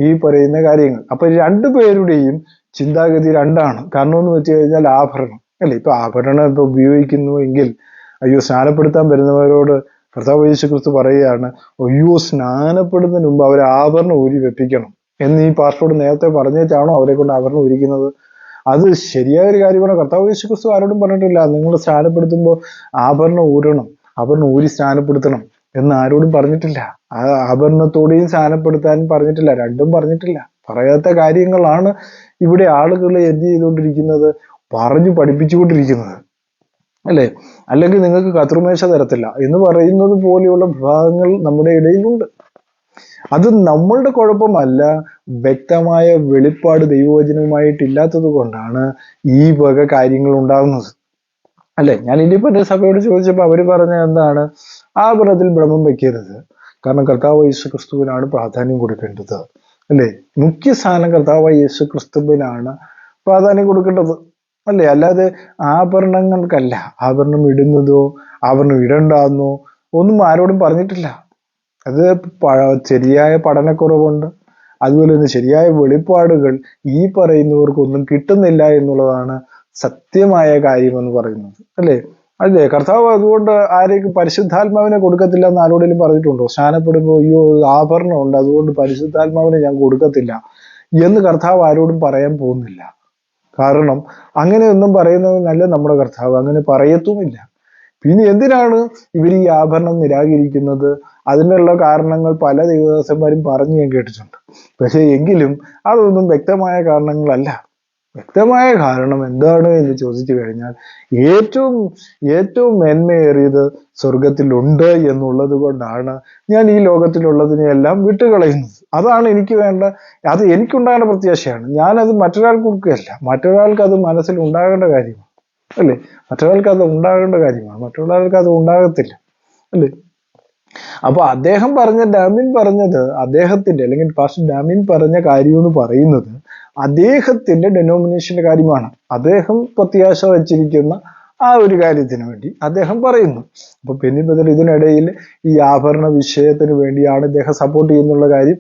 ഈ പറയുന്ന കാര്യങ്ങൾ. അപ്പൊ രണ്ടുപേരുടെയും ചിന്താഗതി രണ്ടാണ്. കാരണം എന്ന് വെച്ച് കഴിഞ്ഞാൽ ആഭരണം, അല്ലെ? ഇപ്പൊ ആഭരണം ഇപ്പൊ ഉപയോഗിക്കുന്നു എങ്കിൽ, അയ്യോ, സ്നാനപ്പെടുത്താൻ വരുന്നവരോട് കർത്താവ് യേശു ക്രിസ്തു പറയുകയാണ്, അയ്യോ, സ്നാനപ്പെടുന്നതിന് മുമ്പ് അവർ ആഭരണം ഊരി വെപ്പിക്കണം എന്ന് ഈ പാസ്റ്ററോട് നേരത്തെ പറഞ്ഞേച്ചാണോ അവരെ കൊണ്ട് ആഭരണം ഊരിക്കുന്നത്? അത് ശരിയായ ഒരു കാര്യമാണ്. കർത്താവ് യേശു ക്രിസ്തു ആരോടും പറഞ്ഞിട്ടില്ല നിങ്ങൾ സ്നാനപ്പെടുത്തുമ്പോൾ ആഭരണം ഊരണം, ആഭരണം ഊരി സ്നാനപ്പെടുത്തണം എന്ന് ആരോടും പറഞ്ഞിട്ടില്ല. ആ ആഭരണത്തോടെയും സ്നാനപ്പെടുത്താൻ പറഞ്ഞിട്ടില്ല, രണ്ടും പറഞ്ഞിട്ടില്ല. പറയാത്ത കാര്യങ്ങളാണ് ഇവിടെ ആളുകൾ എന്ത് ചെയ്തുകൊണ്ടിരിക്കുന്നത്, പറഞ്ഞു പഠിപ്പിച്ചുകൊണ്ടിരിക്കുന്നത്, അല്ലെ? അല്ലെങ്കിൽ നിങ്ങൾക്ക് കത്രുമേശ തരത്തില്ല എന്ന് പറയുന്നത് പോലെയുള്ള വിഭാഗങ്ങൾ നമ്മുടെ ഇടയിലുണ്ട്. അത് നമ്മളുടെ കുഴപ്പമല്ല, വ്യക്തമായ വെളിപ്പാട് ദൈവവചനവുമായിട്ടില്ലാത്തത് കൊണ്ടാണ് ഈ വക കാര്യങ്ങൾ ഉണ്ടാകുന്നത്, അല്ലെ? ഞാൻ ഇൻഡിപെൻഡന്റ് സഭയോട് ചോദിച്ചപ്പോൾ അവര് പറഞ്ഞ എന്താണ്, ആഭരണത്തിൽ ഭ്രമം വെക്കരുത്, കാരണം കർത്താവ് യേശു ക്രിസ്തുവിനാണ് പ്രാധാന്യം കൊടുക്കേണ്ടത്, അല്ലെ? മുഖ്യ സ്ഥാനം കർത്താവ് യേശു ക്രിസ്തുവിനാണ് പ്രാധാന്യം കൊടുക്കേണ്ടത്, അല്ലെ? അല്ലാതെ ആഭരണങ്ങൾക്കല്ല. ആഭരണം ഇടുന്നതോ ആഭരണം ഇടണ്ടെന്നോ ഒന്നും ആരോടും പറഞ്ഞിട്ടില്ല. അത് ശരിയായ പഠനക്കുറവുണ്ട്, അതുപോലെ തന്നെ ശരിയായ വെളിപ്പാടുകൾ ഈ പറയുന്നവർക്കൊന്നും കിട്ടുന്നില്ല എന്നുള്ളതാണ് സത്യമായ കാര്യം എന്ന് പറയുന്നത്, അല്ലേ? അല്ലേ? കർത്താവ് അതുകൊണ്ട് ആരെയും പരിശുദ്ധാത്മാവിനെ കൊടുക്കത്തില്ല എന്ന് ആരോടെങ്കിലും പറഞ്ഞിട്ടുണ്ടോ? സ്നാനപ്പെടുമ്പോൾ അയ്യോ ആഭരണം ഉണ്ട് അതുകൊണ്ട് പരിശുദ്ധാത്മാവിനെ ഞാൻ കൊടുക്കത്തില്ല എന്ന് കർത്താവ് ആരോടും പറയാൻ പോകുന്നില്ല. കാരണം അങ്ങനെയൊന്നും പറയുന്നതല്ല നമ്മുടെ കർത്താവ്, അങ്ങനെ പറയത്തുമില്ല. പിന്നെ എന്തിനാണ് ഇവർ ഈ ആഭരണം നിരാകരിക്കുന്നത്? അതിനുള്ള കാരണങ്ങൾ പല ദൈവദാസന്മാരും പറഞ്ഞു ഞാൻ കേട്ടിട്ടുണ്ട്. പക്ഷെ എങ്കിലും അതൊന്നും വ്യക്തമായ കാരണങ്ങളല്ല. വ്യക്തമായ കാരണം എന്താണ് എന്ന് ചോദിച്ചു കഴിഞ്ഞാൽ ഏറ്റവും മേന്മയേറിയത് സ്വർഗത്തിലുണ്ട് എന്നുള്ളത് കൊണ്ടാണ് ഞാൻ ഈ ലോകത്തിലുള്ളതിനെയെല്ലാം വിട്ടുകളയുന്നത്. അതാണ് എനിക്ക് വേണ്ട, അത് എനിക്കുണ്ടാകേണ്ട പ്രത്യാശയാണ്. ഞാനത് മറ്റൊരാൾക്ക് കൊടുക്കുകയല്ല, മറ്റൊരാൾക്ക് അത് മനസ്സിൽ ഉണ്ടാകേണ്ട കാര്യമാണ്, അല്ലേ? മറ്റൊരാൾക്ക് അത് ഉണ്ടാകേണ്ട കാര്യമാണ്, മറ്റൊരാൾക്ക് അത് ഉണ്ടാകത്തില്ല, അല്ലേ? അപ്പൊ അദ്ദേഹം ഡാമിൻ പറഞ്ഞത് അദ്ദേഹത്തിന്റെ, അല്ലെങ്കിൽ പാസ്റ്റർ ഡാമിൻ പറഞ്ഞ കാര്യം എന്ന് പറയുന്നത് അദ്ദേഹത്തിന്റെ ഡെനോമിനേഷന്റെ കാര്യമാണ്. അദ്ദേഹം പ്രത്യാശ വച്ചിരിക്കുന്ന ആ ഒരു കാര്യത്തിന് വേണ്ടി അദ്ദേഹം പറയുന്നു. അപ്പൊ ബെന്നി ബദർ ഇതിനിടയിൽ ഈ ആഭരണ വിഷയത്തിന് വേണ്ടിയാണ് ഇദ്ദേഹം സപ്പോർട്ട് ചെയ്യുന്നുള്ള കാര്യം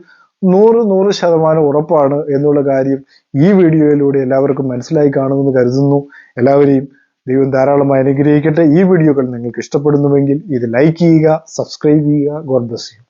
100% ഉറപ്പാണ് എന്നുള്ള കാര്യം ഈ വീഡിയോയിലൂടെ എല്ലാവർക്കും മനസ്സിലായി കാണുമെന്ന് കരുതുന്നു. എല്ലാവരെയും ദൈവം ധാരാളമായി അനുഗ്രഹിക്കട്ടെ. ഈ വീഡിയോകൾ നിങ്ങൾക്ക് ഇഷ്ടപ്പെടുന്നുവെങ്കിൽ ഇത് ലൈക്ക് ചെയ്യുക, സബ്സ്ക്രൈബ് ചെയ്യുക. God bless you.